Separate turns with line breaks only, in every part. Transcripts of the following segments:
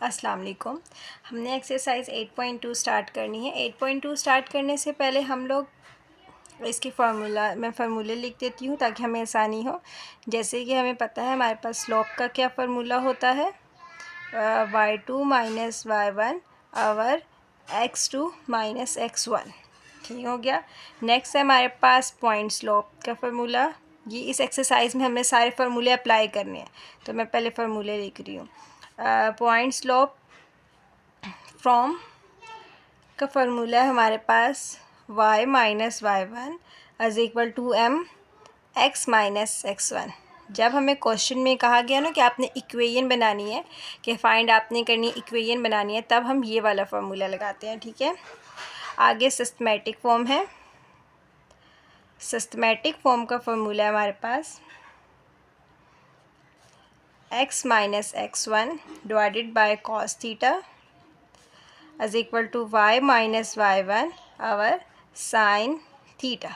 अस्सलाम वालेकुम। हमने एक्सरसाइज 8.2 स्टार्ट करनी है। 8.2 स्टार्ट करने से पहले हम लोग इसकी मैं फ़ार्मूले लिख देती हूँ ताकि हमें आसानी हो। जैसे कि हमें पता है हमारे पास स्लोप का क्या फ़ार्मूला होता है, y2 माइनस y1 और x2 माइनस x1। ठीक हो गया। नेक्स्ट है हमारे पास पॉइंट स्लोप का फ़ार्मूला। ये इस एक्सरसाइज में हमें सारे फार्मूले अप्लाई करने हैं, तो मैं पहले फ़ार्मूले लिख रही हूँ। पॉइंट स्लोप फ्रॉम का फार्मूला है हमारे पास y minus y1 is equal to m x minus x1। जब हमें क्वेश्चन में कहा गया ना कि आपने इक्वेशन बनानी है, कि फाइंड आपने करनी इक्वेशन बनानी है, तब हम ये वाला फार्मूला लगाते हैं। ठीक है। आगे सिस्टमेटिक फॉर्म है। सिस्टमेटिक फॉर्म का फार्मूला है हमारे पास x minus x1 divided by cos theta is equal to y minus y1 और साइन थीटा।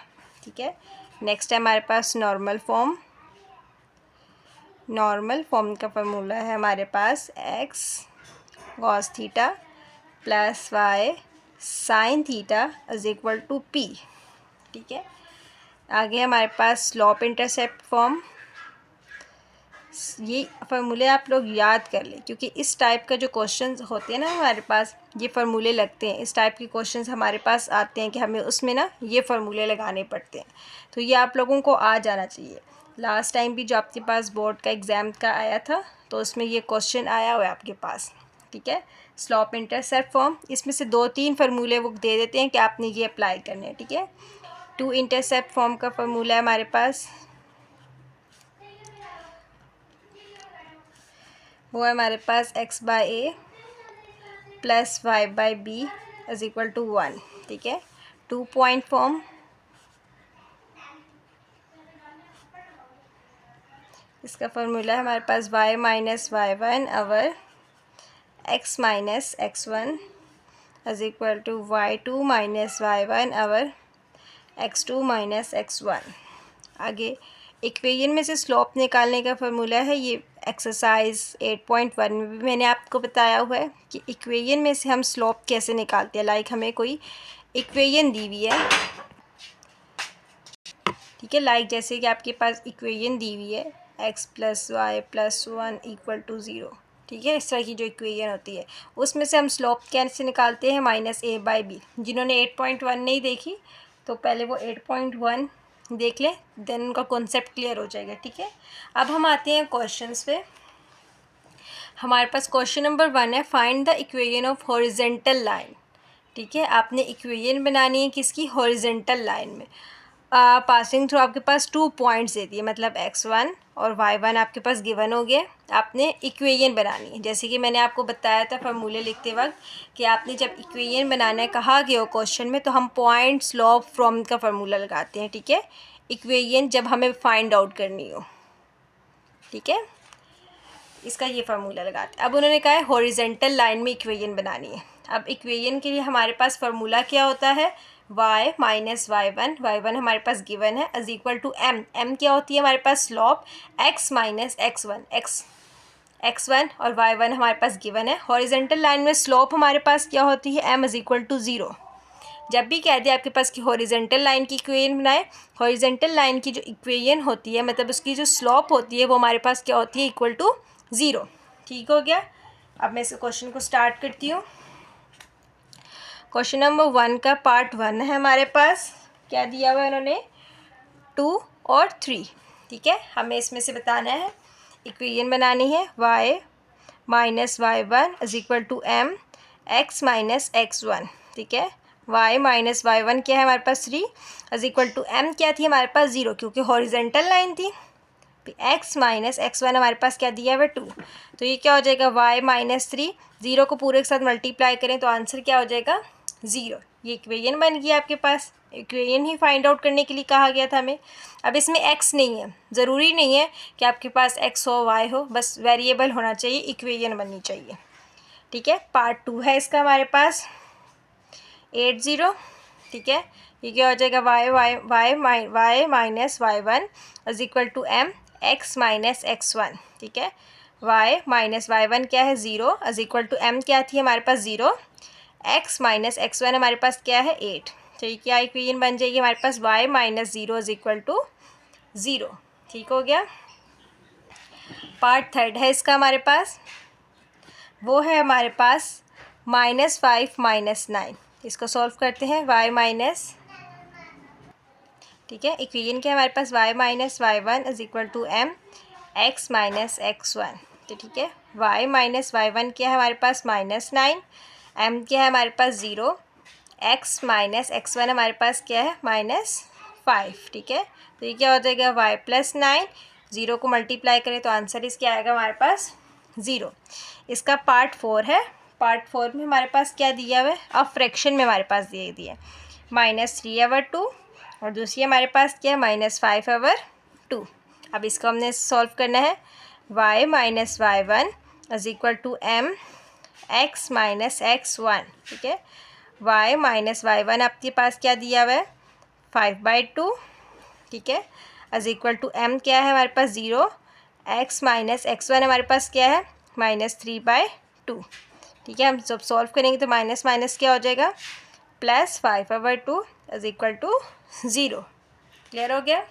ठीक है। नेक्स्ट है हमारे पास नॉर्मल फॉर्म। नॉर्मल फॉर्म का फार्मूला है हमारे पास x cos theta plus y sine theta is equal to p। ठीक है। आगे हमारे पास स्लोप इंटरसेप्ट फॉर्म। ये फार्मूले आप लोग याद कर लें, क्योंकि इस टाइप का जो क्वेश्चंस होते हैं ना हमारे पास, ये फार्मूले लगते हैं। इस टाइप के क्वेश्चंस हमारे पास आते हैं कि हमें उसमें ना ये फार्मूले लगाने पड़ते हैं, तो ये आप लोगों को आ जाना चाहिए। लास्ट टाइम भी जो आपके पास बोर्ड का एग्ज़ाम का आया था, तो उसमें ये क्वेश्चन आया हुआ है आपके पास। ठीक है। स्लोप इंटरसेप्ट फॉर्म, इसमें से 2-3 फार्मूले वो दे देते हैं कि आपने ये अप्लाई करने हैं। ठीक है। टू इंटरसेप्ट फॉर्म का फार्मूला है हमारे पास, वो है हमारे पास x by a plus y by b is equal to 1। ठीक है। 2 पॉइंट फॉर्म, इसका फार्मूला है हमारे पास y माइनस y1 और x minus x1 is equal to y2 minus y1 और x2 माइनस x1। आगे इक्वेशन में से स्लोप निकालने का फार्मूला है, ये एक्सरसाइज 8.1 में भी मैंने आपको बताया हुआ है कि इक्वेशन में से हम स्लोप कैसे निकालते हैं। लाइक हमें कोई इक्वेशन दी हुई है। ठीक है। लाइक जैसे कि आपके पास इक्वेशन दी हुई है x plus y plus 1 equal to 0। ठीक है। इस तरह की जो इक्वेशन होती है, उसमें से हम स्लोप कैसे निकालते हैं, माइनस ए बाई बी। जिन्होंने 8.1 नहीं देखी, तो पहले वो 8.1 देख लें, देन उनका कॉन्सेप्ट क्लियर हो जाएगा। ठीक है। अब हम आते हैं क्वेश्चंस पे। हमारे पास क्वेश्चन नंबर 1 है, find the equation of horizontal line. ठीक है। आपने इक्वेशन बनानी है किसकी, हॉरिजेंटल लाइन में। पासिंग थ्रू आपके पास 2 पॉइंट्स देती है, मतलब x1 और y1 आपके पास गिवन हो गए। आपने इक्वेशन बनानी है, जैसे कि मैंने आपको बताया था फार्मूले लिखते वक्त कि आपने जब इक्वेशन बनाना है कहा गया हो क्वेश्चन में, तो हम पॉइंट स्लोप फ्रॉम का फार्मूला लगाते हैं। ठीक है। इक्वेशन जब हमें फाइंड आउट करनी हो, ठीक है, इसका ये फार्मूला लगाते हैं। अब उन्होंने कहा है हॉरिजेंटल लाइन में इक्वेशन बनानी है। अब इक्वेशन के लिए हमारे पास फार्मूला क्या होता है, y माइनस y1 हमारे पास गिवन है इज इक्वल टू m क्या होती है हमारे पास, slope x minus x1, x1 और y1 हमारे पास गिवन है। हॉरिजेंटल लाइन में स्लोप हमारे पास क्या होती है, m इज इक्वल टू 0। जब भी कह दिया आपके पास कि हॉरिजेंटल लाइन की इक्वेशन बनाए, हॉरिजेंटल लाइन की जो इक्वेशन होती है, मतलब उसकी जो स्लोप होती है, वो हमारे पास क्या होती है, इक्वल टू 0। ठीक हो गया। अब मैं इस क्वेश्चन को स्टार्ट करती हूँ। क्वेश्चन नंबर 1 का पार्ट 1 है हमारे पास। क्या दिया हुआ है उन्होंने, 2 और 3। ठीक है। हमें इसमें से बताना है, इक्वेशन बनानी है y minus y1 is equal to m x minus x1। ठीक है। y माइनस y1 क्या है हमारे पास, 3 इज इक्वल टू m क्या थी हमारे पास, 0, क्योंकि हॉरिजेंटल लाइन थी। x माइनस x1 हमारे पास क्या दिया हुआ है, 2। तो ये क्या हो जाएगा, y माइनस 3, 0 को पूरे के साथ मल्टीप्लाई करें तो आंसर क्या हो जाएगा, 0। ये इक्वेशन बन गया आपके पास। इक्वेशन ही फाइंड आउट करने के लिए कहा गया था हमें। अब इसमें x नहीं है, ज़रूरी नहीं है कि आपके पास x हो y हो, बस वेरिएबल होना चाहिए, इक्वेशन बननी चाहिए। ठीक है। पार्ट 2 है इसका हमारे पास 80। ठीक है। ये क्या हो जाएगा, y minus y1 is equal to m x minus x1। ठीक है। y माइनस y1 क्या है 0 इज इक्वल टू m क्या थी हमारे पास 0, x माइनस x1 हमारे पास क्या है 8। तो ये क्या इक्वेशन बन जाएगी हमारे पास y minus 0 is equal to 0। ठीक हो गया। पार्ट थर्ड है इसका हमारे पास, वो है हमारे पास -5 माइनस 9। इसको सॉल्व करते हैं y माइनस, ठीक है, इक्वेशन क्या है हमारे पास y minus y1 is equal to m x minus x1। तो ठीक है, y माइनस y1 क्या है हमारे पास -9, m क्या है हमारे पास 0, x माइनस x1 हमारे पास क्या है -5। ठीक है, तो ये क्या हो जाएगा y प्लस 9, 0 को मल्टीप्लाई करें तो आंसर इसका आएगा हमारे पास 0। इसका पार्ट 4 है। पार्ट 4 में हमारे पास क्या दिया हुआ है, अब फ्रैक्शन में हमारे पास दे दिया -3/2 और दूसरी हमारे पास क्या है -5/2। अब इसको हमने सॉल्व करना है y minus y1 is equal to m x minus x1। ठीक है, y माइनस y1 आपके पास क्या दिया हुआ है 5/2। ठीक है, इज इक्वल टू m क्या है हमारे पास 0, x माइनस x1 हमारे पास क्या है -3/2। ठीक है, हम जब सॉल्व करेंगे तो माइनस माइनस क्या हो जाएगा +5/2 इज इक्वल टू 0। क्लियर हो गया।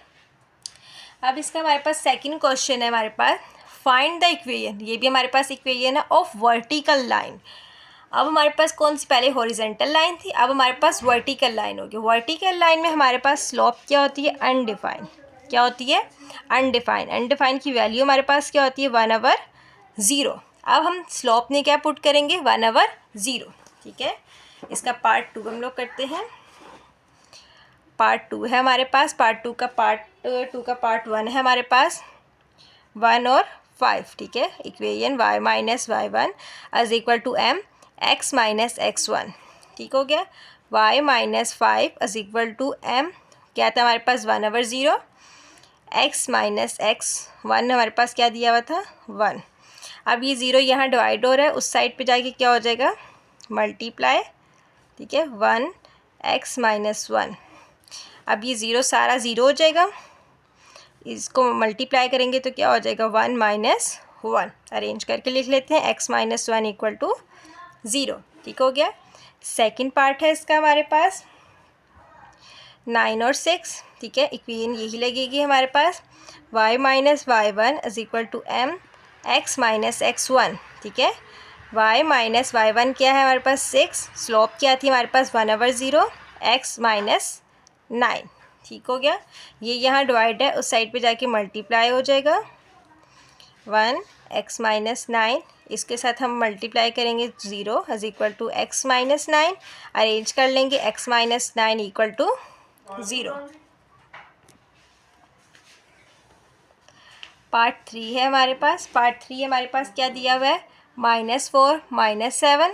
अब इसका हमारे पास सेकंड क्वेश्चन है हमारे पास, फाइंड द इक्वेशन। ये भी हमारे पास इक्वेशन है ऑफ वर्टिकल लाइन। अब हमारे पास कौन सी, पहले हॉरिजॉन्टल लाइन थी, अब हमारे पास वर्टिकल लाइन होगी। वर्टिकल लाइन में हमारे पास स्लोप क्या होती है अनडिफाइंड। क्या होती है अनडिफाइंड। अनडिफाइंड की वैल्यू हमारे पास क्या होती है 1/0। अब हम स्लोप में क्या पुट करेंगे 1/0। ठीक है, इसका पार्ट 2 हम लोग करते हैं। पार्ट 2 है हमारे पास, पार्ट 2 का पार्ट 1 है हमारे पास 1 और 5। ठीक है, equation y minus y1 is equal to m x minus x1। ठीक हो गया, y minus 5 is equal to m क्या था हमारे पास 1/0, x माइनस x1 हमारे पास क्या दिया हुआ था 1। अब ये 0 यहाँ डिवाइड हो रहा है, उस साइड पे जाके क्या हो जाएगा मल्टीप्लाई। ठीक है, 1x माइनस 1। अब ये 0 सारा 0 हो जाएगा, इसको मल्टीप्लाई करेंगे तो क्या हो जाएगा 1 माइनस 1। अरेंज करके लिख लेते हैं x माइनस 1 इक्वल टू 0। ठीक हो गया। सेकंड पार्ट है इसका हमारे पास 9 और 6। ठीक है, इक्वेशन यही लगेगी हमारे पास y minus y1 is equal to m x minus x1। ठीक है, y माइनस y1 क्या है हमारे पास 6, स्लोप क्या थी हमारे पास 1/0 x माइनस 9। ठीक हो गया, ये यहाँ डिवाइड है, उस साइड पे जाके मल्टीप्लाई हो जाएगा 1x माइनस 9। इसके साथ हम मल्टीप्लाई करेंगे 0 is equal to x minus 9। Arrange कर लेंगे x minus 9 equal to 0। Part 3 है हमारे पास। पार्ट 3 हमारे पास क्या दिया हुआ है -4 -7।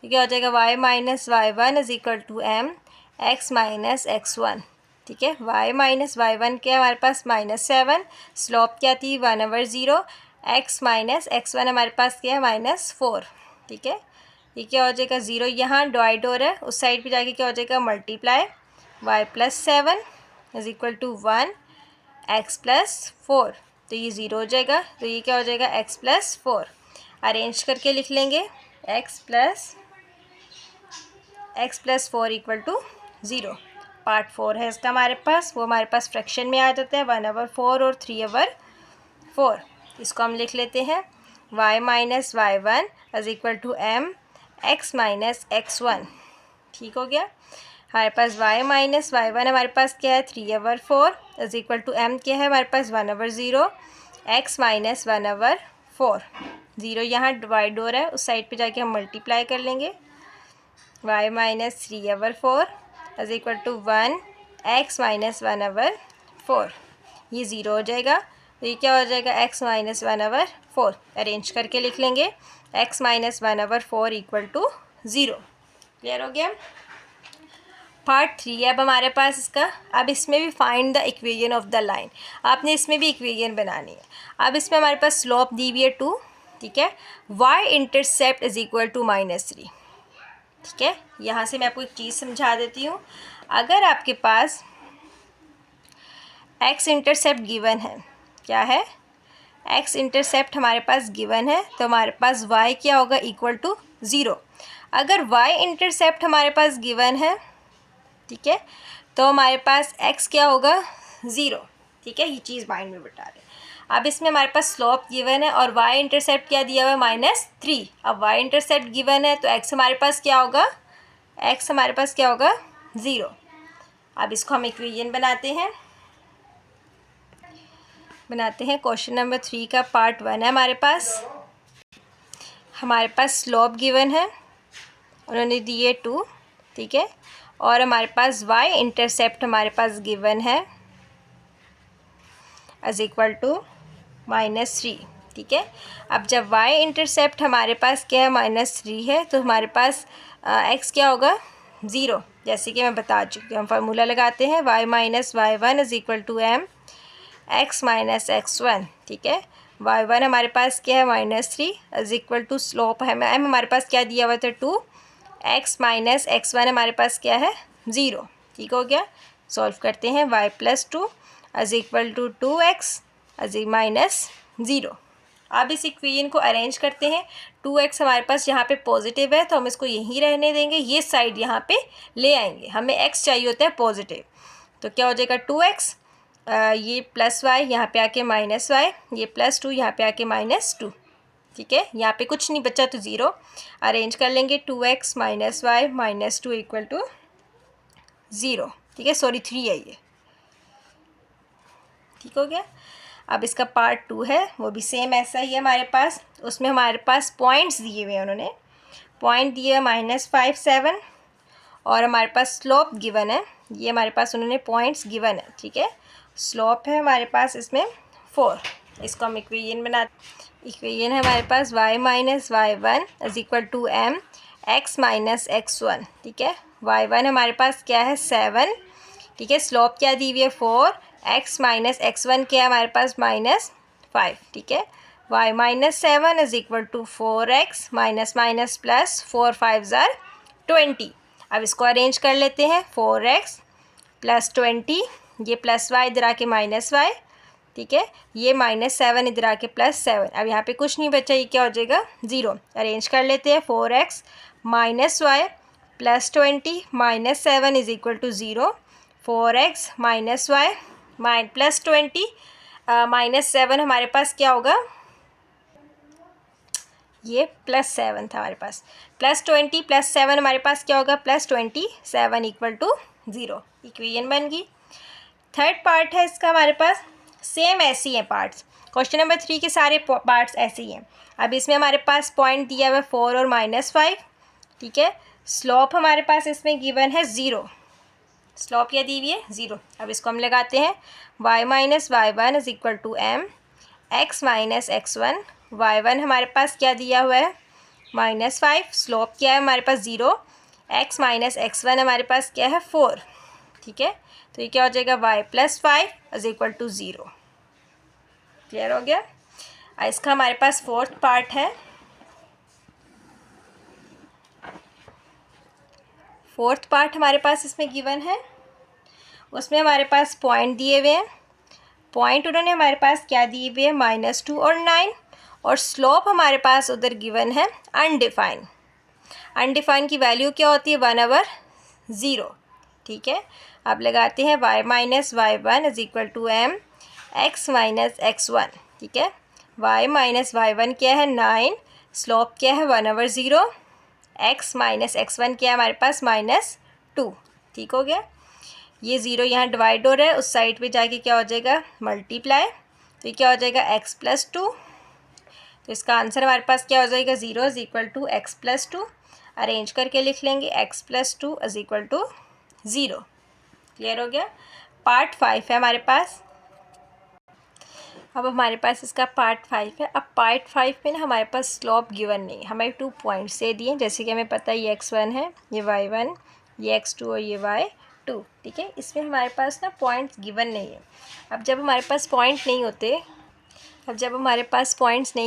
तो क्या हो जाएगा y minus y1 is equal to m x minus x1। ठीक है, y माइनस y1 क्या हमारे पास -7, स्लोप क्या थी 1/0, x माइनस x1 हमारे पास क्या है -4। ठीक है, ये क्या हो जाएगा 0 यहाँ डिवाइड हो रहा है, उस साइड पे जाके क्या हो जाएगा multiply y plus 7 is equal to 1 x plus 4। तो ये 0 हो जाएगा, तो ये क्या हो जाएगा x प्लस 4। अरेंज करके लिख लेंगे x plus 4 equal to 0। Part 4 है इसका हमारे पास, वो हमारे पास फ्रैक्शन में आ जाता है 1/4 और 3/4। इसको हम लिख लेते हैं y minus y1 is equal to m x minus x1। ठीक हो गया, हमारे पास y माइनस y1 हमारे पास क्या है 3/4 इज इक्वल टू m क्या है हमारे पास 1/0 x माइनस 1/4। 0 यहाँ डिवाइड हो रहा है, उस साइड पे जाके हम मल्टीप्लाई कर लेंगे y minus 3/4 is equal to 1 x minus 1/4। ये 0 हो जाएगा, तो ये क्या हो जाएगा x माइनस 1/4। अरेंज करके लिख लेंगे x minus 1/4 equal to 0। Clear हो गया। पार्ट 3 है अब हमारे पास इसका। अब इसमें भी find the equation of the line. आपने इसमें भी इक्वेशन बनानी है। अब इसमें हमारे पास स्लोप दी हुई है 2। ठीक है, y intercept is equal to -3। ठीक है, यहाँ से मैं आपको एक चीज़ समझा देती हूँ। अगर आपके पास x इंटरसेप्ट गिवन है, क्या है एक्स इंटरसेप्ट हमारे पास गिवन है, तो हमारे पास वाई क्या होगा, इक्वल टू 0। अगर वाई इंटरसेप्ट हमारे पास गिवन है, ठीक है, तो हमारे पास एक्स क्या होगा, 0। ठीक है, ये चीज़ माइंड में बता रहे हैं। अब इसमें हमारे पास स्लोप गिवन है और वाई इंटरसेप्ट क्या दिया हुआ है, -3। अब वाई इंटरसेप्ट गिवन है तो एक्स हमारे पास क्या होगा, एक्स हमारे पास क्या होगा, 0। अब इसको हम इक्वेशन बनाते हैं। क्वेश्चन नंबर 3 का पार्ट 1 है हमारे पास स्लोप गिवन है, उन्होंने दिए 2, ठीक है, और हमारे पास वाई इंटरसेप्ट हमारे पास गिवन है एज इक्वल टू -3, ठीक है। अब जब वाई इंटरसेप्ट हमारे पास क्या है, -3 है, तो हमारे पास एक्स क्या होगा, 0। जैसे कि मैं बता चुकी हूँ, हम फार्मूला लगाते हैं, y minus y1 is equal to m x minus x1, ठीक है। y1 हमारे पास क्या है, -3 इज़ इक्वल टू स्लोप है m हमारे पास क्या दिया हुआ था, 2, x माइनस x1 हमारे पास क्या है, 0। ठीक हो गया। सॉल्व करते हैं, y plus 2 is equal to 2x minus 0। अब इस इक्वेशन को अरेंज करते हैं। 2x हमारे पास यहाँ पे पॉजिटिव है तो हम इसको यहीं रहने देंगे, ये साइड यहाँ पे ले आएंगे, हमें x चाहिए होता है पॉजिटिव। तो क्या हो जाएगा, 2x, ये प्लस y यहाँ पे आके माइनस y, ये प्लस 2 यहाँ पे आके -2, ठीक है। यहाँ पे कुछ नहीं बचा तो 0। अरेंज कर लेंगे, 2x minus y minus 2 equal to 0, ठीक है, सॉरी 3 है ये, ठीक हो गया। अब इसका पार्ट 2 है, वो भी सेम ऐसा ही है हमारे पास। उसमें हमारे पास पॉइंट्स दिए हुए हैं, उन्होंने पॉइंट दिए है -5, 7, और हमारे पास स्लोप गिवन है, ये हमारे पास उन्होंने पॉइंट्स गिवन है, ठीक है। स्लोप है हमारे पास इसमें 4। इसको हम इक्वेशन इक्वेशन है हमारे पास y minus y1 is equal to m x minus x1, ठीक है। y1 हमारे पास क्या है, 7, ठीक है। स्लोप क्या दी हुई है, 4, x माइनस x1 क्या है हमारे पास, -5, ठीक है। y minus 7 is equal to 4x minus minus plus 4 5 ज़ार 20। अब इसको अरेंज कर लेते हैं, 4x प्लस 20, ये प्लस y इधर आके माइनस y, ठीक है, ये -7 इधर आके +7। अब यहाँ पे कुछ नहीं बचा, ये क्या हो जाएगा, 0। अरेंज कर लेते हैं, 4x minus y plus 20 -7 is equal to 0। 4x minus y plus 20 -7 हमारे पास क्या होगा, ये +7 था हमारे पास, +20 +7 हमारे पास क्या होगा, +27 इक्वल टू 0। इक्वेशन बन गई। थर्ड पार्ट है इसका हमारे पास, सेम ऐसी हैं पार्ट्स। क्वेश्चन नंबर 3 के सारे पार्ट्स ऐसे ही हैं। अब इसमें हमारे पास पॉइंट दिया हुआ है 4 और -5, ठीक है। स्लोप हमारे पास इसमें गिवन है 0, स्लोप क्या दी हुई है, 0। अब इसको हम लगाते हैं, y minus y1 is equal to m x minus x1। y1 हमारे पास क्या दिया हुआ है, -5, स्लोप क्या है हमारे पास 0, x माइनस x1 हमारे पास क्या है, 4, ठीक है। तो ये क्या हो जाएगा, y plus 5 is equal to 0। Clear हो गया। इसका हमारे पास फोर्थ पार्ट है। फोर्थ पार्ट हमारे पास इसमें गिवन है, उसमें हमारे पास पॉइंट दिए हुए हैं। पॉइंट उन्होंने हमारे पास क्या दिए हुए हैं, -2 और 9, और स्लोप हमारे पास उधर गिवन है अनडिफाइन। अनडिफाइन की वैल्यू क्या होती है, 1/0, ठीक है। अब लगाते हैं, y minus y1 is equal to m x minus x1, ठीक है। y माइनस y1 क्या है, 9, स्लोप क्या है 1/0, x माइनस x1 क्या है हमारे पास, -2, ठीक हो गया। ये 0 यहाँ डिवाइड हो रहा है, उस साइड पे जाके क्या हो जाएगा, मल्टीप्लाई, तो ये क्या हो जाएगा, x प्लस 2। तो इसका आंसर हमारे पास क्या हो जाएगा, 0 is equal to x plus 2। Arrange करके लिख लेंगे, x plus 2 is equal to 0। Clear हो गया। पार्ट 5 है हमारे पास। अब हमारे पास इसका पार्ट 5 है। अब पार्ट 5 में ना हमारे पास स्लोप गिवन नहीं है, हमें 2 पॉइंट्स से दिए, जैसे कि हमें पता है ये x1 है, ये y1, ये x2 और ये y2, ठीक है। इसमें हमारे पास ना पॉइंट्स गिवन नहीं है। अब जब हमारे पास पॉइंट नहीं होते,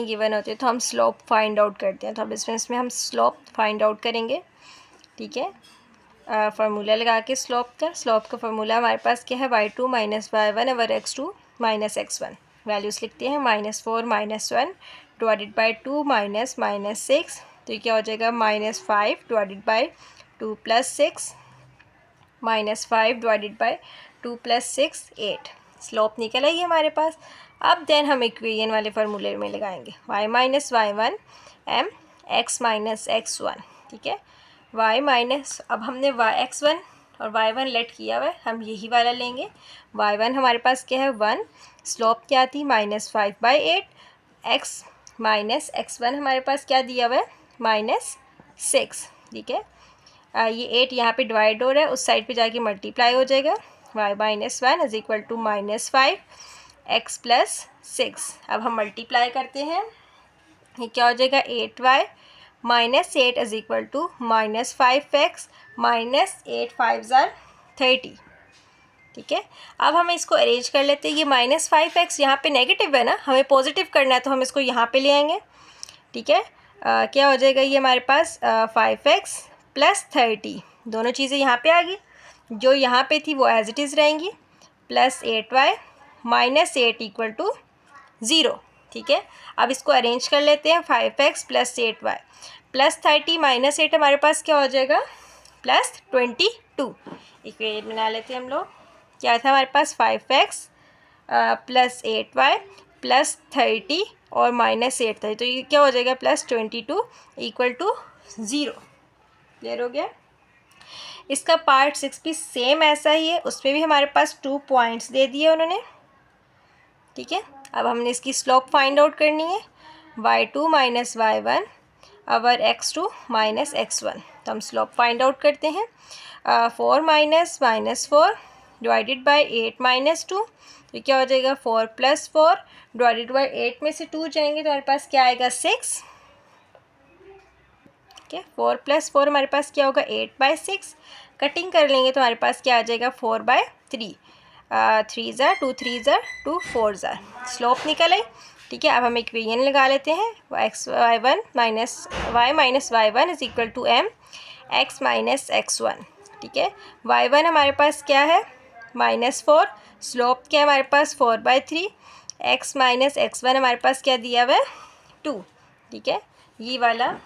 गिवन होते तो हम स्लोप फाइंड आउट करते हैं। तो अब इसमें हम स्लोप फाइंड आउट करेंगे, ठीक है। फार्मूला लगा के स्लोप का फार्मूला हमारे पास क्या है, y2 minus y1 over x2 minus x1, values लिखते हैं, -4 -1 डिवाइडेड बाई 2 माइनस -6, तो ये क्या हो जाएगा -5 divided by 2 + 6 -5 divided by 2 + 6 8। Slope निकल आई हमारे पास। अब देन हम इक्वेशन वाले फार्मूले में लगाएंगे y - y1 m x - x1, ठीक है। y माइनस, अब हमने x1 और y1 लेट किया हुआ है, हम यही वाला लेंगे। y1 हमारे पास क्या है 1, स्लोप क्या थी -5/8, x - x1 हमारे पास क्या दिया हुआ है -6, ठीक है। ये 8 यहाँ पे डिवाइड हो रहा है, उस साइड पे जाके मल्टीप्लाई हो जाएगा। y - 1 = -5 x + 6। अब हम मल्टीप्लाई करते हैं, ये क्या हो जाएगा 8y - 8 = -5x -8 5 = 30, ठीक है। अब हम इसको अरेंज कर लेते हैं। ये -5x यहाँ पे नेगेटिव है ना, हमें पॉजिटिव करना है, तो हम इसको यहाँ पे ले आएंगे, ठीक है। क्या हो जाएगा ये हमारे पास 5x + 30, दोनों चीज़ें यहाँ पे आ गई, जो यहाँ पे थी वो एज इट इज़ रहेंगी, +8y - 8 = 0, ठीक है। अब इसको अरेंज कर लेते हैं, 5x + 8y + 30 - 8 हमारे पास क्या हो जाएगा +22। इक्वेशन बना लेते हैं हम लोग। क्या था हमारे पास 5x + 8y + 30 और -8 था, तो ये क्या हो जाएगा +22 = 0। क्लियर हो गया। इसका पार्ट 6 भी सेम ऐसा ही है, उसमें भी हमारे पास 2 पॉइंट्स दे दिए उन्होंने, ठीक है। अब हमने इसकी स्लोप फाइंड आउट करनी है, y2 - y1 अवर x2 - x1, तो हम स्लोप फाइंड आउट करते हैं। 4 - -4 डिवाइडेड बाई 8 - 2, तो क्या हो जाएगा 4 + 4 डिवाइडेड बाई 8 में से 2 जाएंगे तो हमारे पास क्या आएगा 6, ठीक है। 4 + 4 हमारे पास क्या होगा 8/6, कटिंग कर लेंगे तो हमारे पास क्या आ जाएगा 4/3, 3 ज़ा 2 3 ज़ा 2 4 ज़ा, स्लोप निकल आई, ठीक है। अब हम इक्वेशन लगा लेते हैं, y1 - y1 = m x - x1, ठीक है। y1 हमारे पास क्या है -4, स्लोप क्या है हमारे पास 4/3, x - x1 हमारे पास क्या दिया हुआ है 2, ठीक है। ये वाला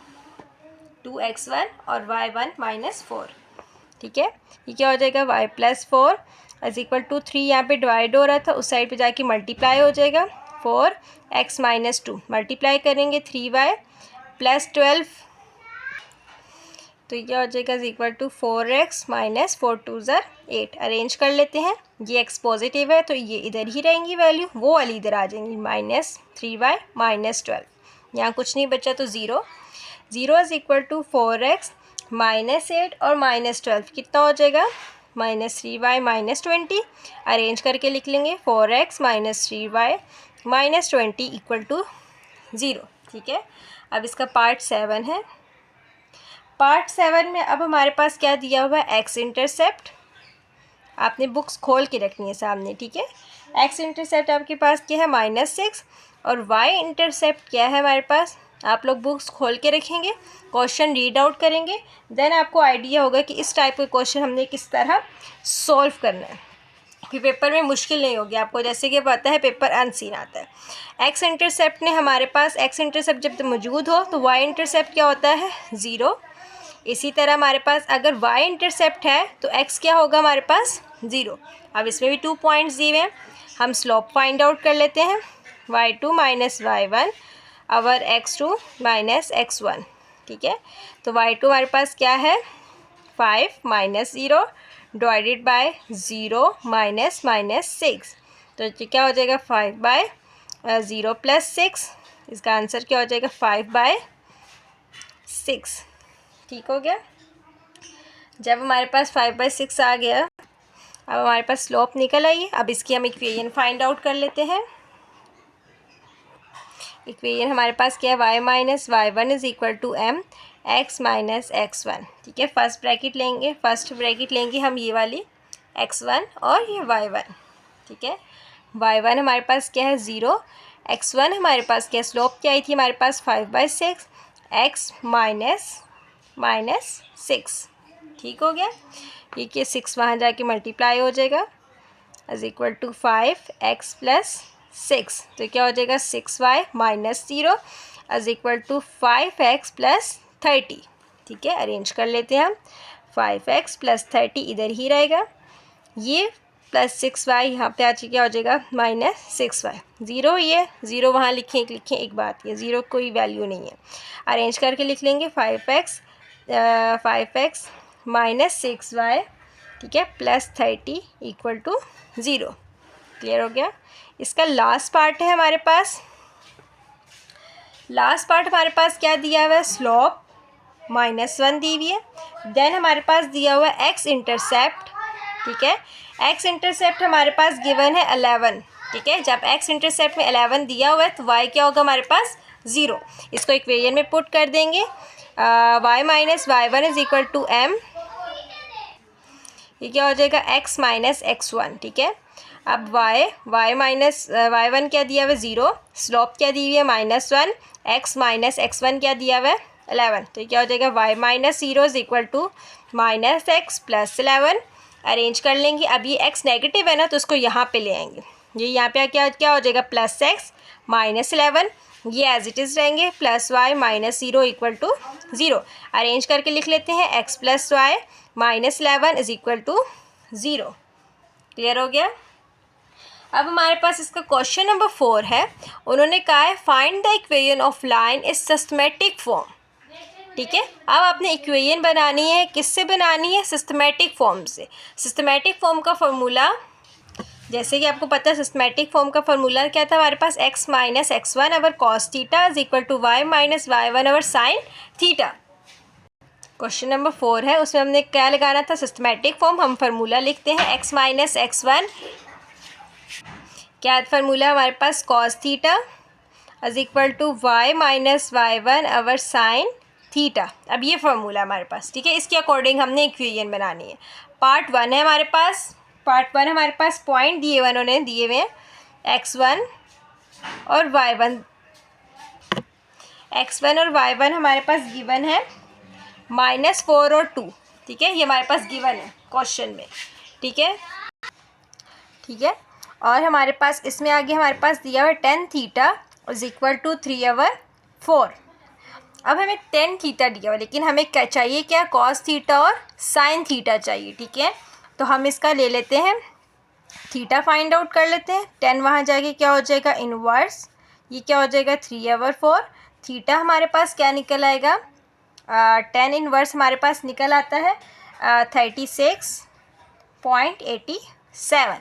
2x1 और y1 - 4, ठीक है। ये क्या हो जाएगा y + 4 = 3, यहाँ पे डिवाइड हो रहा था, उस साइड पे जाके मल्टीप्लाई हो जाएगा, 4x - 2 मल्टीप्लाई करेंगे 3y + 12, तो ये क्या हो जाएगा = 4x - 4 2 ज़ा 8। अरेंज कर लेते हैं, ये x पॉजिटिव है तो ये इधर ही रहेंगी वैल्यू, वो वाली इधर आ जाएंगी, -3y - 12, यहाँ कुछ नहीं बचा तो 0 = 4x - 8 और -12 कितना हो जाएगा -3y - 20। अरेंज करके लिख लेंगे 4x - 3y - 20 = 0, ठीक है। अब इसका पार्ट 7 है। पार्ट 7 में अब हमारे पास क्या दिया हुआ है एक्स इंटरसेप्ट, आपने बुक्स खोल के रखनी है सामने, ठीक है। एक्स इंटरसेप्ट आपके पास क्या है -6 और वाई इंटरसेप्ट क्या है हमारे पास, आप लोग बुक्स खोल के रखेंगे, क्वेश्चन रीड आउट करेंगे, देन आपको आइडिया होगा कि इस टाइप के क्वेश्चन हमने किस तरह सॉल्व करना है, फिर पेपर में मुश्किल नहीं होगी आपको, जैसे कि पता है पेपर अनसीन आता है। एक्स इंटरसेप्ट ने हमारे पास, एक्स इंटरसेप्ट जब मौजूद हो तो वाई इंटरसेप्ट क्या होता है 0। इसी तरह हमारे पास अगर y इंटरसेप्ट है तो x क्या होगा हमारे पास 0। अब इसमें भी 2 पॉइंट्स दिए हुए हैं, हम स्लोप फाइंड आउट कर लेते हैं, y2 - y1 अवर x2 - x1, ठीक है। तो y2 हमारे पास क्या है 5 - 0 डिवाइडेड बाय 0 - -6, तो क्या हो जाएगा 5/0 + 6, इसका आंसर क्या हो जाएगा 5/6, ठीक हो गया। जब हमारे पास 5/6 आ गया, अब हमारे पास स्लोप निकल आई है। अब इसकी हम इक्वेशन फाइंड आउट कर लेते हैं। इक्वेशन हमारे पास क्या है y - y1 = m x - x1, ठीक है। फर्स्ट ब्रैकेट लेंगे हम ये वाली x1 और ये y1, ठीक है। y1 हमारे पास क्या है 0, x1 हमारे पास क्या स्लोप क्या आई थी हमारे पास 5/6, x -6, ठीक हो गया। ये कि 6 वहाँ जाके मल्टीप्लाई हो जाएगा = 5x + 6, तो क्या हो जाएगा 6y minus 0 is equal to 5x plus 30। ठीक है, अरेंज कर लेते हैं हम। 5x प्लस 30 इधर ही रहेगा, ये प्लस 6y यहाँ पे आज क्या हो जाएगा माइनस 6y। ज़ीरो, ये ज़ीरो वहाँ लिखें एक बात, ये ज़ीरो कोई वैल्यू नहीं है। अरेंज करके लिख लेंगे 5x माइनस 6y, ठीक है, प्लस 30 इक्वल टू 0। क्लियर हो गया। इसका लास्ट पार्ट है हमारे पास, लास्ट पार्ट हमारे पास क्या दिया हुआ है, स्लोप -1 दी हुई है। देन हमारे पास दिया हुआ है एक्स इंटरसेप्ट। ठीक है, एक्स इंटरसेप्ट हमारे पास गिवन है 11। ठीक है, जब एक्स इंटरसेप्ट में 11 दिया हुआ है तो वाई क्या होगा हमारे पास 0। इसको इक्वेशन में पुट कर देंगे, y minus y1 is equal to m, ये क्या हो जाएगा x माइनस x1। ठीक है, अब y माइनस y1 क्या दिया हुआ है 0, स्लोप क्या दी हुई है -1, x माइनस x1 क्या दिया हुआ है 11, तो ये क्या हो जाएगा y minus 0 is equal to minus x plus 11। Arrange कर लेंगे। अब ये x नेगेटिव है ना, तो उसको यहाँ पे ले आएंगे, ये यहाँ पे क्या हो जाएगा प्लस x माइनस 11, ये एज इट इज़ रहेंगे, plus y minus 0 equal to 0। Arrange करके लिख लेते हैं x plus y minus 11 is equal to 0। Clear हो गया। अब हमारे पास इसका क्वेश्चन नंबर 4 है। उन्होंने कहा है find the equation of line is systematic form. ठीक है, अब आपने इक्वेशन बनानी है, किससे बनानी है, सिस्टमेटिक फॉर्म से। सिस्टमेटिक फॉर्म का फार्मूला, जैसे कि आपको पता है सिस्टमेटिक फॉर्म का फार्मूला क्या था हमारे पास, x minus x1 over cos theta is equal to y minus y1 over sine theta. Question number 4 है, उसमें हमने क्या लगाना था, सिस्टमेटिक फॉर्म। हम फार्मूला लिखते हैं x माइनस x1, क्या फार्मूला हमारे पास, cos theta is equal to y minus y1 over sine theta. अब ये फार्मूला हमारे पास, ठीक है, इसके अकॉर्डिंग हमने इक्वेशन बनानी है। पार्ट 1 है हमारे पास, पार्ट 1 हमारे पास पॉइंट दिए हुए, उन्होंने दिए हुए हैं x1 और y1, x1 और y1 हमारे पास गिवन है -4 और 2। ठीक है, ये हमारे पास गिवन है क्वेश्चन में। ठीक है, ठीक है, और हमारे पास इसमें आगे हमारे पास दिया हुआ है tan theta is equal to 3/4। अब हमें tan थीटा दिया हुआ, लेकिन हमें क्या चाहिए, क्या, cos थीटा और sin थीटा चाहिए। ठीक है, तो हम इसका ले लेते हैं, थीटा फाइंड आउट कर लेते हैं। tan वहाँ जाके क्या हो जाएगा इनवर्स, ये क्या हो जाएगा 3/4। थीटा हमारे पास क्या निकल आएगा, tan इनवर्स हमारे पास निकल आता है 36.87।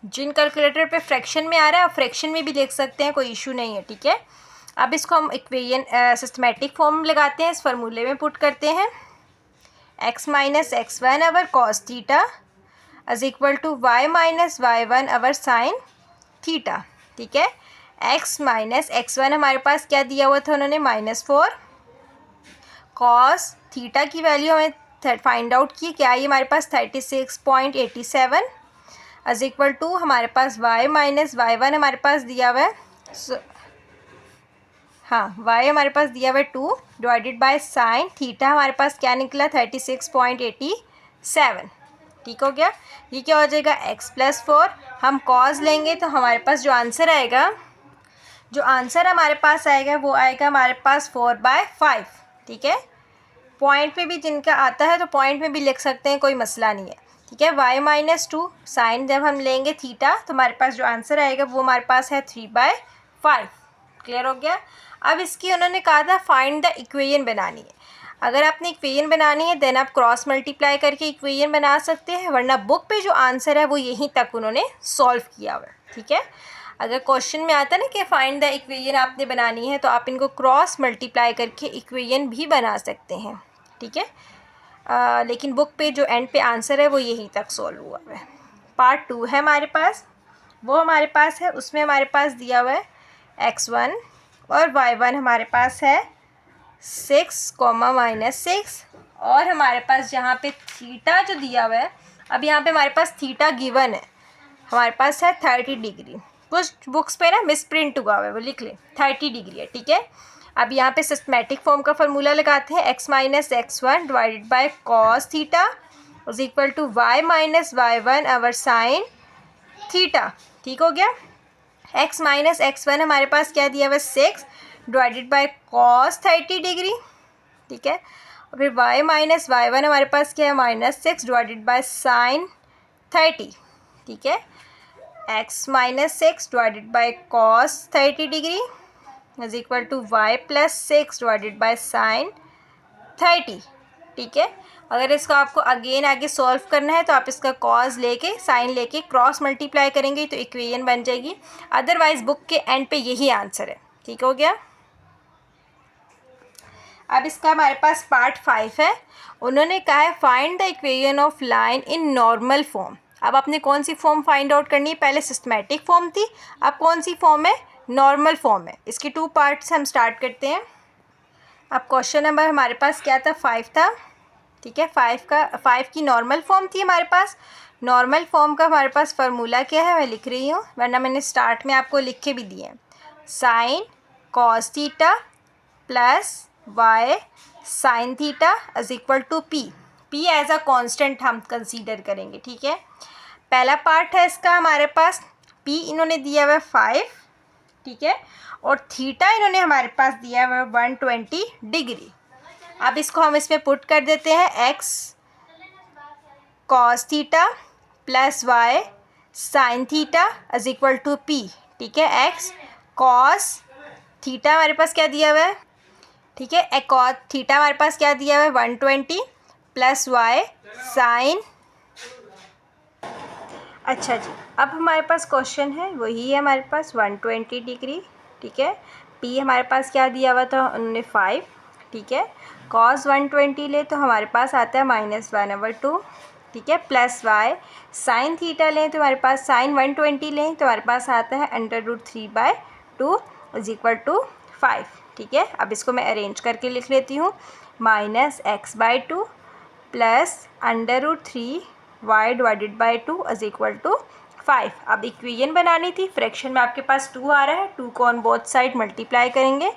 जिन कैलकुलेटर पे फ्रैक्शन में आ रहा है, फ्रैक्शन में भी लिख सकते हैं, कोई इशू नहीं है। ठीक है, अब इसको हम इक्वेशन सिस्टमेटिक फॉर्म लगाते हैं, इस फार्मूले में पुट करते हैं, x minus x1 over cos theta is equal to y minus y1 over sine theta. ठीक है, x माइनस x1 हमारे पास क्या दिया हुआ था उन्होंने -4, कॉस थीटा की वैल्यू हमें फाइंड आउट की, क्या ये हमारे पास 36.87 इज इक्वल टू हमारे पास y माइनस y1 हमारे पास दिया हुआ है, हाँ y हमारे पास दिया हुआ है 2 डिवाइडेड बाय साइन थीटा हमारे पास क्या निकला 36.87। ठीक हो गया। ये क्या हो जाएगा x प्लस 4, हम कॉस लेंगे तो हमारे पास जो आंसर आएगा, हमारे पास आएगा वो आएगा हमारे पास 4/5। ठीक है, पॉइंट में भी जिनका आता है तो पॉइंट में भी लिख सकते हैं, कोई मसला नहीं है। ठीक है, y माइनस 2 साइन जब हम लेंगे थीटा तो हमारे पास जो आंसर आएगा वो हमारे पास है 3/5। क्लियर हो गया। अब इसकी उन्होंने कहा था फाइंड द इक्वेशन बनानी है। अगर आपने इक्वेशन बनानी है देन आप क्रॉस मल्टीप्लाई करके इक्वेशन बना सकते हैं, वरना बुक पे जो आंसर है वो यहीं तक उन्होंने सॉल्व किया हुआ है। ठीक है, अगर क्वेश्चन में आता है ना कि फाइंड द इक्वेशन आपने बनानी है, तो आप इनको क्रॉस मल्टीप्लाई करके इक्वेशन भी बना सकते हैं। ठीक है, लेकिन बुक पे जो एंड पे आंसर है वो यहीं तक सॉल्व हुआ है। पार्ट 2 है हमारे पास, वो हमारे पास है, उसमें हमारे पास दिया हुआ है x1 और y1 हमारे पास है 6, -6, और हमारे पास जहाँ पे थीटा जो दिया हुआ है, अब यहाँ पे हमारे पास थीटा गिवन है, हमारे पास है 30 डिग्री। कुछ बुक्स पे ना मिसप्रिंट हुआ है, वो लिख ले 30 डिग्री है। ठीक है, अब यहाँ पे सिस्टमेटिक फॉर्म का फार्मूला लगाते हैं, x minus x1 divided by cos theta is equal to y minus y1 over sine theta. ठीक हो गया। x माइनस x1 हमारे पास क्या दिया हुआ है 6 डिवाइडेड बाय cos 30 डिग्री, ठीक है। और फिर y माइनस y1 हमारे पास क्या है -6 डिवाइडेड बाय साइन 30, ठीक है। x minus 6 divided by cos 30 degree is equal to y plus 6 divided by sine 30, ठीक है। अगर इसको आपको अगेन आगे सॉल्व करना है तो आप इसका कॉज लेके साइन लेके क्रॉस मल्टीप्लाई करेंगे तो इक्वेशन बन जाएगी। अदरवाइज बुक के एंड पे यही आंसर है, ठीक हो गया। अब इसका हमारे पास पार्ट 5 है। उन्होंने कहा है find the equation of line in normal form. अब आपने कौन सी फॉर्म फाइंड आउट करनी है, पहले सिस्टमेटिक फॉर्म थी, अब कौन सी फॉर्म है, नॉर्मल फॉर्म है। इसकी 2 पार्ट्स हम स्टार्ट करते हैं। अब क्वेश्चन नंबर हमारे पास क्या था 5 था, ठीक है। 5 की नॉर्मल फॉर्म थी हमारे पास। नॉर्मल फॉर्म का हमारे पास फार्मूला क्या है मैं लिख रही हूँ, वरना मैंने स्टार्ट में आपको लिख के भी दिए हैं। Sine cos theta plus y sine theta is equal to p as a constant हम कंसीडर करेंगे, ठीक है। पहला पार्ट है इसका हमारे पास पी इन्होंने दिया हुआ है 5, ठीक है, और थीटा इन्होंने हमारे पास दिया हुआ है 120 डिग्री। अब इसको हम इसमें पुट कर देते हैं x cos theta plus y sine theta is equal to p, ठीक है। x cos थीटा हमारे पास क्या दिया हुआ है, ठीक है, cos थीटा हमारे पास क्या दिया हुआ है 120 प्लस वाई साइन। अच्छा जी, अब हमारे पास क्वेश्चन है वही है हमारे पास 120 डिग्री, ठीक है। p हमारे पास क्या दिया हुआ था उन्होंने 5, ठीक है। cos 120 ले तो हमारे पास आता है -1/2, ठीक है, प्लस वाई साइन थीटा लें तो हमारे पास साइन 120 लें तो हमारे पास आता है √3/2 इज इक्वल टू 5, ठीक है। अब इसको मैं अरेंज करके लिख लेती हूँ, -x/2 plus √3y divided by 2 is equal to 5। अब इक्वेशन बनानी थी, फ्रैक्शन में आपके पास 2 आ रहा है, 2 को ऑन बोथ साइड मल्टीप्लाई करेंगे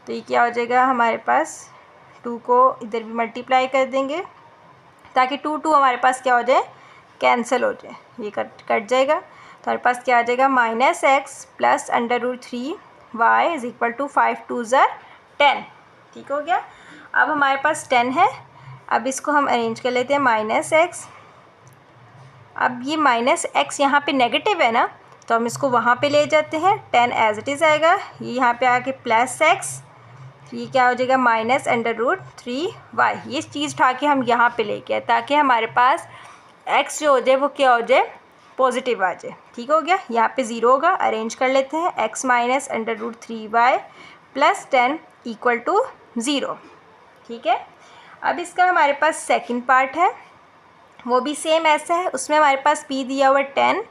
तो ये क्या हो जाएगा हमारे पास, 2 को इधर भी मल्टीप्लाई कर देंगे ताकि 2 हमारे पास क्या हो जाए, कैंसिल हो जाए, ये कट जाएगा। तो हमारे पास क्या आ जाएगा -x plus √3y is equal to 5 2 ज़र 10, ठीक हो गया। अब हमारे पास 10 है, अब इसको हम अरेंज कर लेते हैं -x। अब ये -x यहाँ पे नेगेटिव है ना, तो हम इसको वहाँ पे ले जाते हैं, 10 एज इट इज़ आएगा, ये यहाँ पे आके +x, ये क्या हो जाएगा -√3y। ये चीज़ उठा के हम यहाँ पे लेके आए ताकि हमारे पास x जो हो जाए वो क्या हो जाए, पॉजिटिव आ जाए, ठीक हो गया। यहाँ पे 0 होगा, अरेंज कर लेते हैं, x minus √3y plus 10 equal to 0, ठीक है। अब इसका हमारे पास सेकंड पार्ट है, वो भी सेम ऐसा है, उसमें हमारे पास p दिया हुआ 10,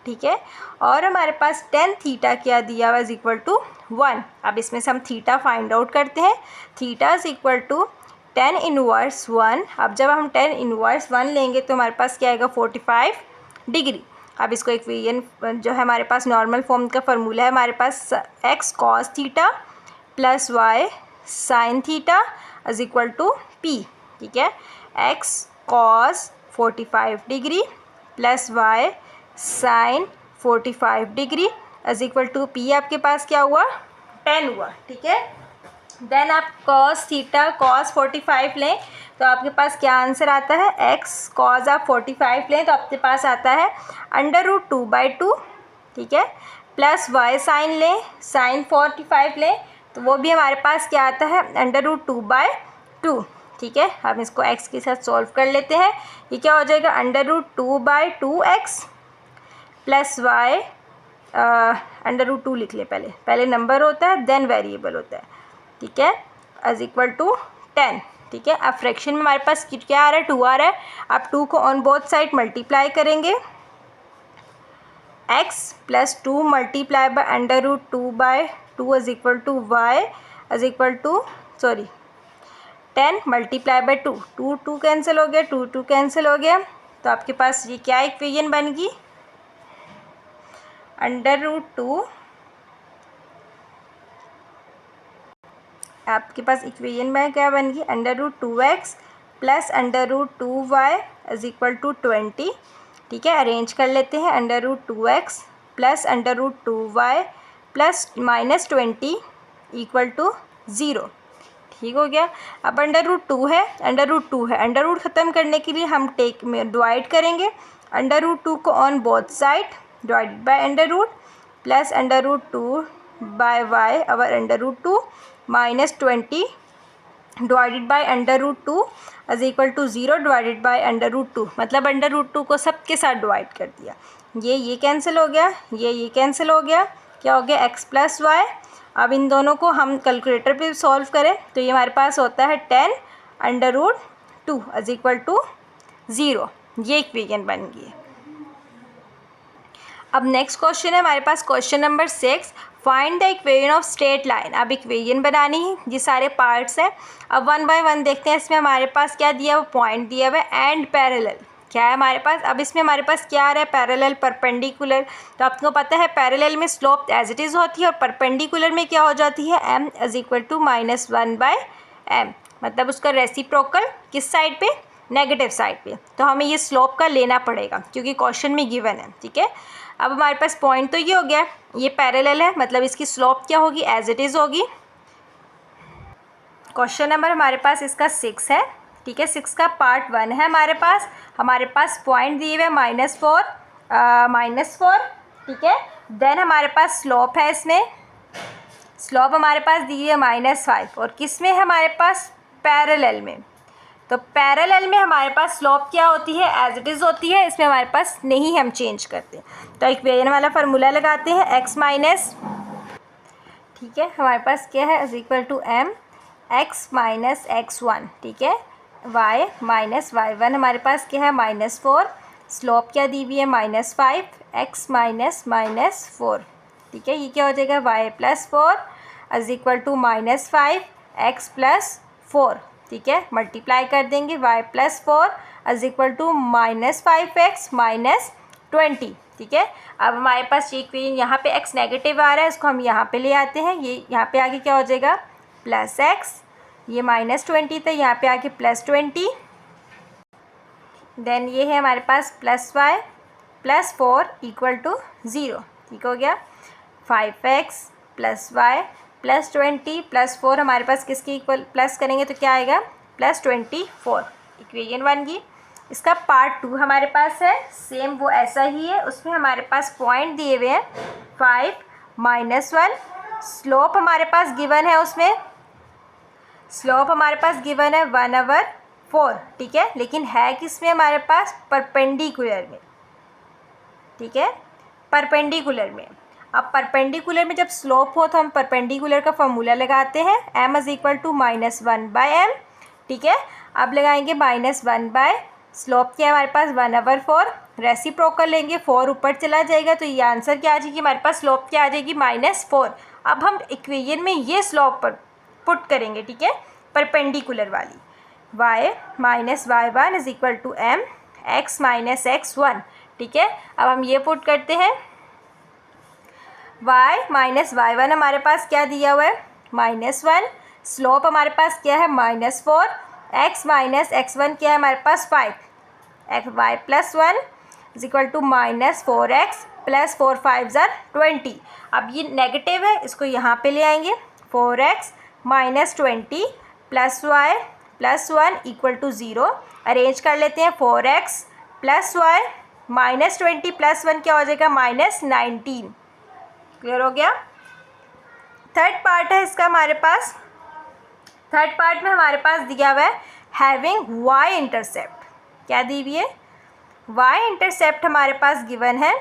ठीक है, और हमारे पास tan थीटा क्या दिया हुआ इज इक्वल टू 1। अब इसमें से हम थीटा फाइंड आउट करते हैं, theta is equal to tan inverse 1। अब जब हम tan इनवर्स 1 लेंगे तो हमारे पास क्या आएगा 45 डिग्री। अब इसको इक्वेशन जो है हमारे पास नॉर्मल फॉर्म का फार्मूला है हमारे पास x cos theta plus y sine theta is equal to p, ठीक है। x cos 45 degree plus y sine 45 degree is equal to p, आपके पास क्या हुआ 10 हुआ, ठीक है। देन आप cos थीटा cos 45 लें तो आपके पास क्या आंसर आता है, x cos आप 45 लें तो आपके पास आता है √2/2, ठीक है, प्लस y साइन लें, साइन 45 लें तो वो भी हमारे पास क्या आता है √2/2, ठीक है। हम इसको x के साथ सॉल्व कर लेते हैं, ये क्या हो जाएगा √2/2x प्लस y √2 लिख ले, पहले नंबर होता है देन वेरिएबल होता है, ठीक है, इज इक्वल टू 10, ठीक है। अब फ्रैक्शन में हमारे पास क्या आ रहा है 2 आ रहा है, अब 2 को ऑन बोथ साइड मल्टीप्लाई करेंगे, x plus 2 multiply by √2/2 is equal to y is equal to 10 multiply by 2, 2 cancel हो गया, 2 कैंसिल हो गया, तो आपके पास ये क्या इक्वेशन बन गई √2, आपके पास इक्वेशन में क्या बन गई √2x plus √2y is equal to 20, ठीक है। अरेंज कर लेते हैं √2x plus under root 2y plus minus 20 equal to 0। ठीक हो गया। अब अंडर रूट 2 है, अंडर रूट 2 है, अंडर रूट ख़त्म करने के लिए हम टेक में डिवाइड करेंगे अंडर रूट 2 को on both side divided by under root plus under root 2 by y over under root 2 minus 20 divided by under root 2 is equal to 0 divided by under root 2, मतलब under root 2 को सबके साथ divide कर दिया। ये cancel हो गया, ये कैंसिल हो गया। क्या हो गया? x plus y. अब इन दोनों को हम कैलकुलेटर पे सॉल्व करें तो ये हमारे पास होता है 10 under root 2 is equal to 0। ये इक्वेशन बन गई। अब नेक्स्ट क्वेश्चन है हमारे पास question number 6, find the equation of straight line. अब इक्वेशन बनानी है, ये सारे पार्ट्स हैं। अब वन बाय वन देखते हैं। इसमें हमारे पास क्या दिया हुआ? पॉइंट दिया हुआ है एंड पैरेलल। क्या है हमारे पास? अब इसमें हमारे पास क्या आ रहा है? Parallel, perpendicular. तो आपको पता है पैरेलल में स्लोप एज इट इज़ होती है और परपेंडिकुलर में क्या हो जाती है? m is equal to -1/m, मतलब उसका रेसिप्रोकल किस साइड पे? नेगेटिव साइड पे। तो हमें ये स्लोप का लेना पड़ेगा क्योंकि क्वेश्चन में गिवन है। ठीक है, अब हमारे पास पॉइंट तो ये हो गया, ये पैरेलल है, मतलब इसकी स्लोप क्या होगी? एज इट इज़ होगी। क्वेश्चन नंबर हमारे पास इसका 6 है। ठीक है, 6 का पार्ट 1 है हमारे पास पॉइंट दिए हुए -4। ठीक है, देन हमारे पास स्लोप है, इसमें स्लोप हमारे पास दी है -5 और किस में है हमारे पास? पैरेलल में। तो पैरेलल में हमारे पास स्लोप क्या होती है? एज इट इज़ होती है, इसमें हमारे पास नहीं हम चेंज करते। तो इक्वेशन वाला फार्मूला लगाते हैं x माइनस, ठीक है, हमारे पास क्या है? Is equal to m x minus x1। ठीक है, y माइनस y1 हमारे पास क्या है? -4। स्लोप क्या दी हुई है? -5 x माइनस -4। ठीक है, ये क्या हो जाएगा? y plus 4 is equal to -5 x plus 4। ठीक है, मल्टीप्लाई कर देंगे y plus 4 is equal to -5x minus 20। ठीक है, अब हमारे पास ये इक्वेशन यहाँ पे x नेगेटिव आ रहा है, इसको हम यहाँ पे ले आते हैं। ये यहाँ पे आगे क्या हो जाएगा? प्लस x, ये -20 था, यहाँ पे आके +20, देन ये है हमारे पास plus y plus 4 equal to 0। ठीक हो गया। 5x plus y plus 20 plus 4 हमारे पास किसके इक्वल? प्लस करेंगे तो क्या आएगा? +24। इक्वेशन बन गई। इसका पार्ट 2 हमारे पास है, सेम वो ऐसा ही है। उसमें हमारे पास पॉइंट दिए हुए हैं 5 -1। स्लोप हमारे पास गिवन है, उसमें स्लोप हमारे पास गिवन है 1/4। ठीक है, लेकिन है किस में हमारे पास? परपेंडिकुलर में। ठीक है, परपेंडिकुलर में। अब परपेंडिकुलर में जब स्लोप हो तो हम परपेंडिकुलर का फॉर्मूला लगाते हैं, m is equal to -1/m। ठीक है, अब लगाएंगे -1/, स्लोप क्या है हमारे पास? 1/4। रेसिप्रोकल लेंगे, 4 ऊपर चला जाएगा तो ये आंसर क्या आ जाएगी हमारे पास? स्लोप क्या आ जाएगी? -4। अब हम इक्वेशन में ये स्लोप पर पुट करेंगे। ठीक है, परपेंडिकुलर वाली, y minus y1 is equal to m x minus x1। ठीक है, अब हम ये पुट करते हैं, y माइनस y1 हमारे पास क्या दिया हुआ है? -1। स्लोप हमारे पास क्या है? -4। x माइनस x1 क्या है हमारे पास? 5। y plus 1 is equal to -4x plus 4 5 ज़ार 20। अब ये नेगेटिव है, इसको यहाँ पे ले आएंगे। 4x minus 20 plus y plus 1 equal to 0। Arrange कर लेते हैं। 4x plus y minus 20 plus 1 क्या हो जाएगा? -19। क्लियर हो गया। थर्ड पार्ट है इसका हमारे पास। थर्ड पार्ट में हमारे पास दिया हुआ है हैविंग y इंटरसेप्ट। क्या दी हुई है? y इंटरसेप्ट हमारे पास गिवन है,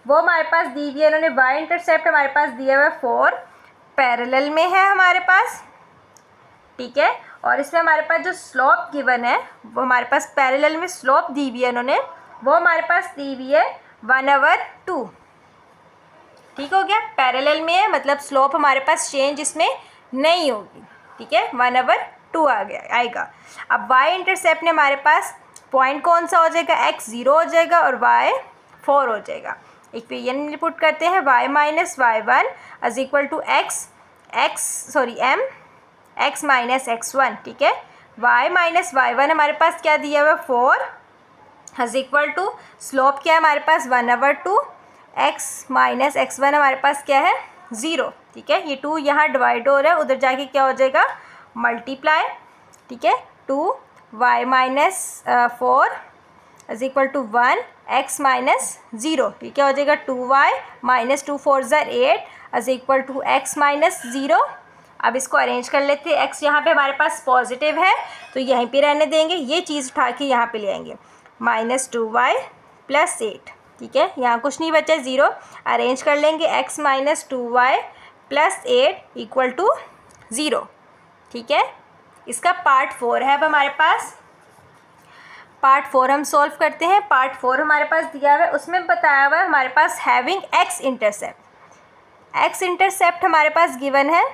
वो हमारे पास दी हुई है। इन्होंने y इंटरसेप्ट हमारे पास दिया हुआ है 4, पैरेलल में है हमारे पास। ठीक है, और इसमें हमारे पास जो स्लोप गिवन है वो हमारे पास पैरेलल में स्लोप दी हुई है इन्होंने, वो हमारे पास दी हुई है 1/2। ठीक हो गया, पैरेलल में है मतलब स्लोप हमारे पास चेंज इसमें नहीं होगी। ठीक है, 1/2 आ गया आएगा। अब y इंटरसेप्ट ने हमारे पास पॉइंट कौन सा हो जाएगा? x 0 हो जाएगा और y 4 हो जाएगा। इक्वेशन पुट करते हैं, y minus y1 is equal to m x minus x1। ठीक है, y माइनस y1 हमारे पास क्या दिया हुआ है? 4 इज इक्वल टू स्लोप क्या है हमारे पास? 1/2 एक्स माइनस एक्स वन हमारे पास क्या है 0, ठीक है। ये 2 यहाँ डिवाइड हो रहा है, उधर जाके क्या हो जाएगा मल्टीप्लाई, ठीक है। 2y minus 4 is equal to 1 x minus 0, ठीक है। क्या हो जाएगा 2y माइनस 2 4 ज़र 8 is equal to x minus 0। अब इसको अरेंज कर लेते हैं। x यहाँ पे हमारे पास पॉजिटिव है तो यहीं पे रहने देंगे, ये चीज़ उठा के यहाँ पे ले आएंगे, माइनस 2y प्लस 8, ठीक है। यहाँ कुछ नहीं बचा 0, अरेंज कर लेंगे x minus 2y plus 8 equal to 0, ठीक है। इसका पार्ट 4 है अब हमारे पास। पार्ट 4 हम सॉल्व करते हैं। पार्ट 4 हमारे पास दिया हुआ है, उसमें बताया हुआ है हमारे पास having x intercept. x intercept हमारे पास गिवन है,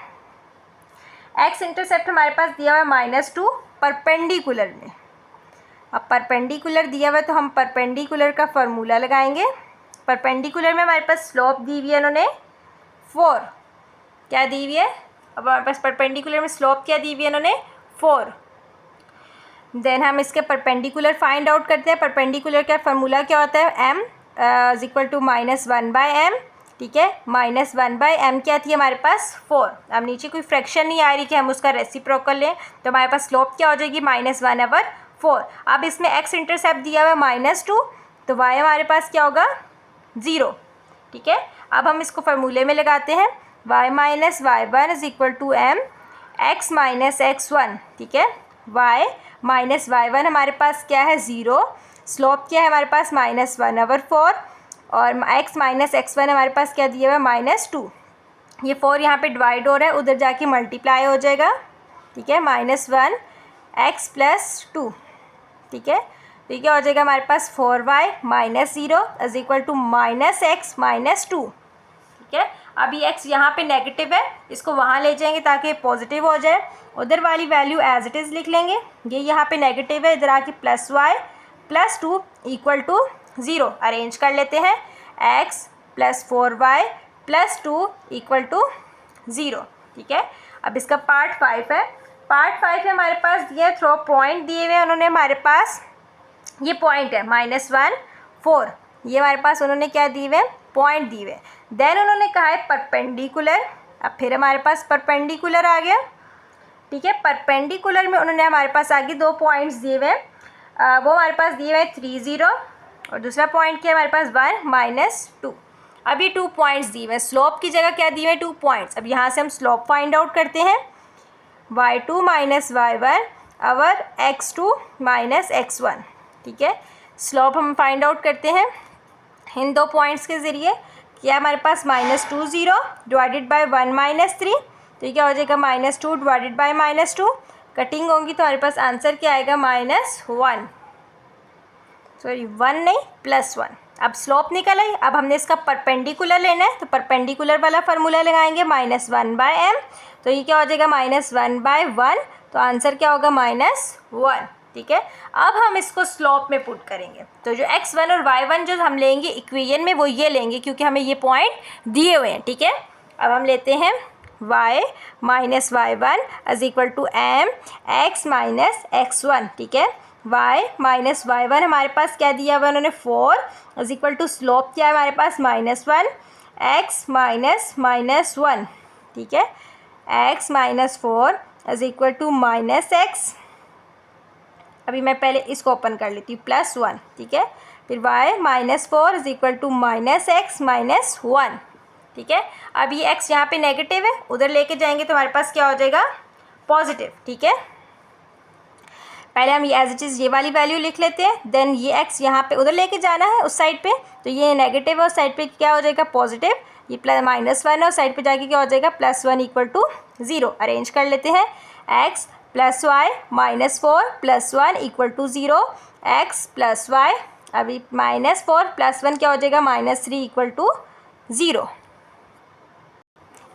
x इंटरसेप्ट हमारे पास दिया हुआ है -2 परपेंडिकुलर में। अब परपेंडिकुलर दिया हुआ है तो हम परपेंडिकुलर का फार्मूला लगाएंगे। परपेंडिकुलर में हमारे पास स्लोप दी हुई है इन्होंने 4, क्या दी हुई है, अब हमारे पास परपेंडिकुलर में स्लोप क्या दी हुई है इन्होंने 4। देन हम इसके परपेंडिकुलर फाइंड आउट करते हैं। परपेंडिकुलर का फार्मूला क्या होता है, m is equal to -1/m, ठीक है। -1/m क्या थी हमारे पास 4। अब नीचे कोई फ्रैक्शन नहीं आ रही कि हम उसका रेसिप्रोकल लें, तो हमारे पास स्लोप क्या हो जाएगी -1/4। अब इसमें x इंटरसेप्ट दिया हुआ है -2, तो y हमारे पास क्या होगा 0, ठीक है। अब हम इसको फार्मूले में लगाते हैं, y minus y1 is equal to m x minus x1, ठीक है। y माइनस y1 हमारे पास क्या है 0, स्लोप क्या है हमारे पास -1/4, और x माइनस x1 हमारे पास क्या दिया हुआ है -2। ये 4 यहाँ पे डिवाइड हो रहा है, उधर जाके मल्टीप्लाई हो जाएगा, ठीक है। -1 x प्लस 2, ठीक है। तो क्या हो जाएगा हमारे पास 4y minus 0 is equal to -x minus 2, ठीक है। अब ये x यहाँ पे नेगेटिव है, इसको वहाँ ले जाएंगे ताकि पॉजिटिव हो जाए। उधर वाली वैल्यू एज इट इज़ लिख लेंगे, ये यहाँ पे नेगेटिव है, इधर आके +y plus 2 equal to 0 arrange कर लेते हैं। x plus 4y plus 2 equal to 0, ठीक है। अब इसका पार्ट 5 है। पार्ट 5 है हमारे पास दिया थ्रो पॉइंट दिए हुए उन्होंने हमारे पास, ये पॉइंट है -1 4, ये हमारे पास उन्होंने क्या दिए हुए पॉइंट दिए हुए। देन उन्होंने कहा है परपेंडिकुलर, अब फिर हमारे पास परपेंडिकुलर आ गया, ठीक है। परपेंडिकुलर में उन्होंने हमारे पास आगे 2 पॉइंट्स दिए हुए, वो हमारे पास दिए हुए 3 0, और दूसरा पॉइंट क्या हमारे पास 1 -2। अब ये 2 पॉइंट्स दिए हुए, स्लोप की जगह क्या दिए हुए 2 पॉइंट्स। अब यहाँ से हम स्लोप फाइंड आउट करते हैं, y2 माइनस y1 और x2 माइनस x1, ठीक है। स्लोप हम फाइंड आउट करते हैं इन 2 पॉइंट्स के ज़रिए। क्या हमारे पास -2 0 डिवाइडेड बाय 1 -3, तो ये क्या हो जाएगा -2 डिवाइडेड बाय -2, कटिंग होंगी तो हमारे पास आंसर क्या आएगा -1, सॉरी 1 नहीं +1। अब स्लोप निकल आई, अब हमने इसका परपेंडिकुलर लेना है, तो परपेंडिकुलर वाला फार्मूला लगाएंगे -1/m, तो ये क्या हो जाएगा -1/1, तो आंसर क्या होगा -1, ठीक है। अब हम इसको स्लोप में पुट करेंगे, तो जो x1 और y1 जो हम लेंगे इक्वेशन में वो ये लेंगे, क्योंकि हमें ये पॉइंट दिए हुए हैं, ठीक है। अब हम लेते हैं y minus y1 is equal to m x minus x1, ठीक है। y माइनस y1 हमारे पास क्या दिया हुआ उन्होंने 4 इज इक्वल टू स्लोप क्या है हमारे पास -1 x माइनस -1, ठीक है। x minus 4 is equal to -x, अभी मैं पहले इसको ओपन कर लेती हूँ +1, ठीक है। फिर y minus 4 is equal to -x minus 1, ठीक है। अब ये x यहाँ पे नेगेटिव है, उधर लेके जाएंगे तो हमारे पास क्या हो जाएगा पॉजिटिव, ठीक है। पहले हम ये एज इट इज़ ये वाली वैल्यू लिख लेते हैं, देन ये x यहाँ पे उधर लेके जाना है उस साइड पे, तो ये नेगेटिव है, उस साइड पे क्या हो जाएगा पॉजिटिव, ये -1 है, उस साइड पे जाके क्या हो जाएगा +1 इक्वल टू 0 अरेंज कर लेते हैं। x plus y minus 4 plus 1 equal to 0, x plus y, अभी -4 प्लस 1 क्या हो जाएगा -3 इक्वल टू 0।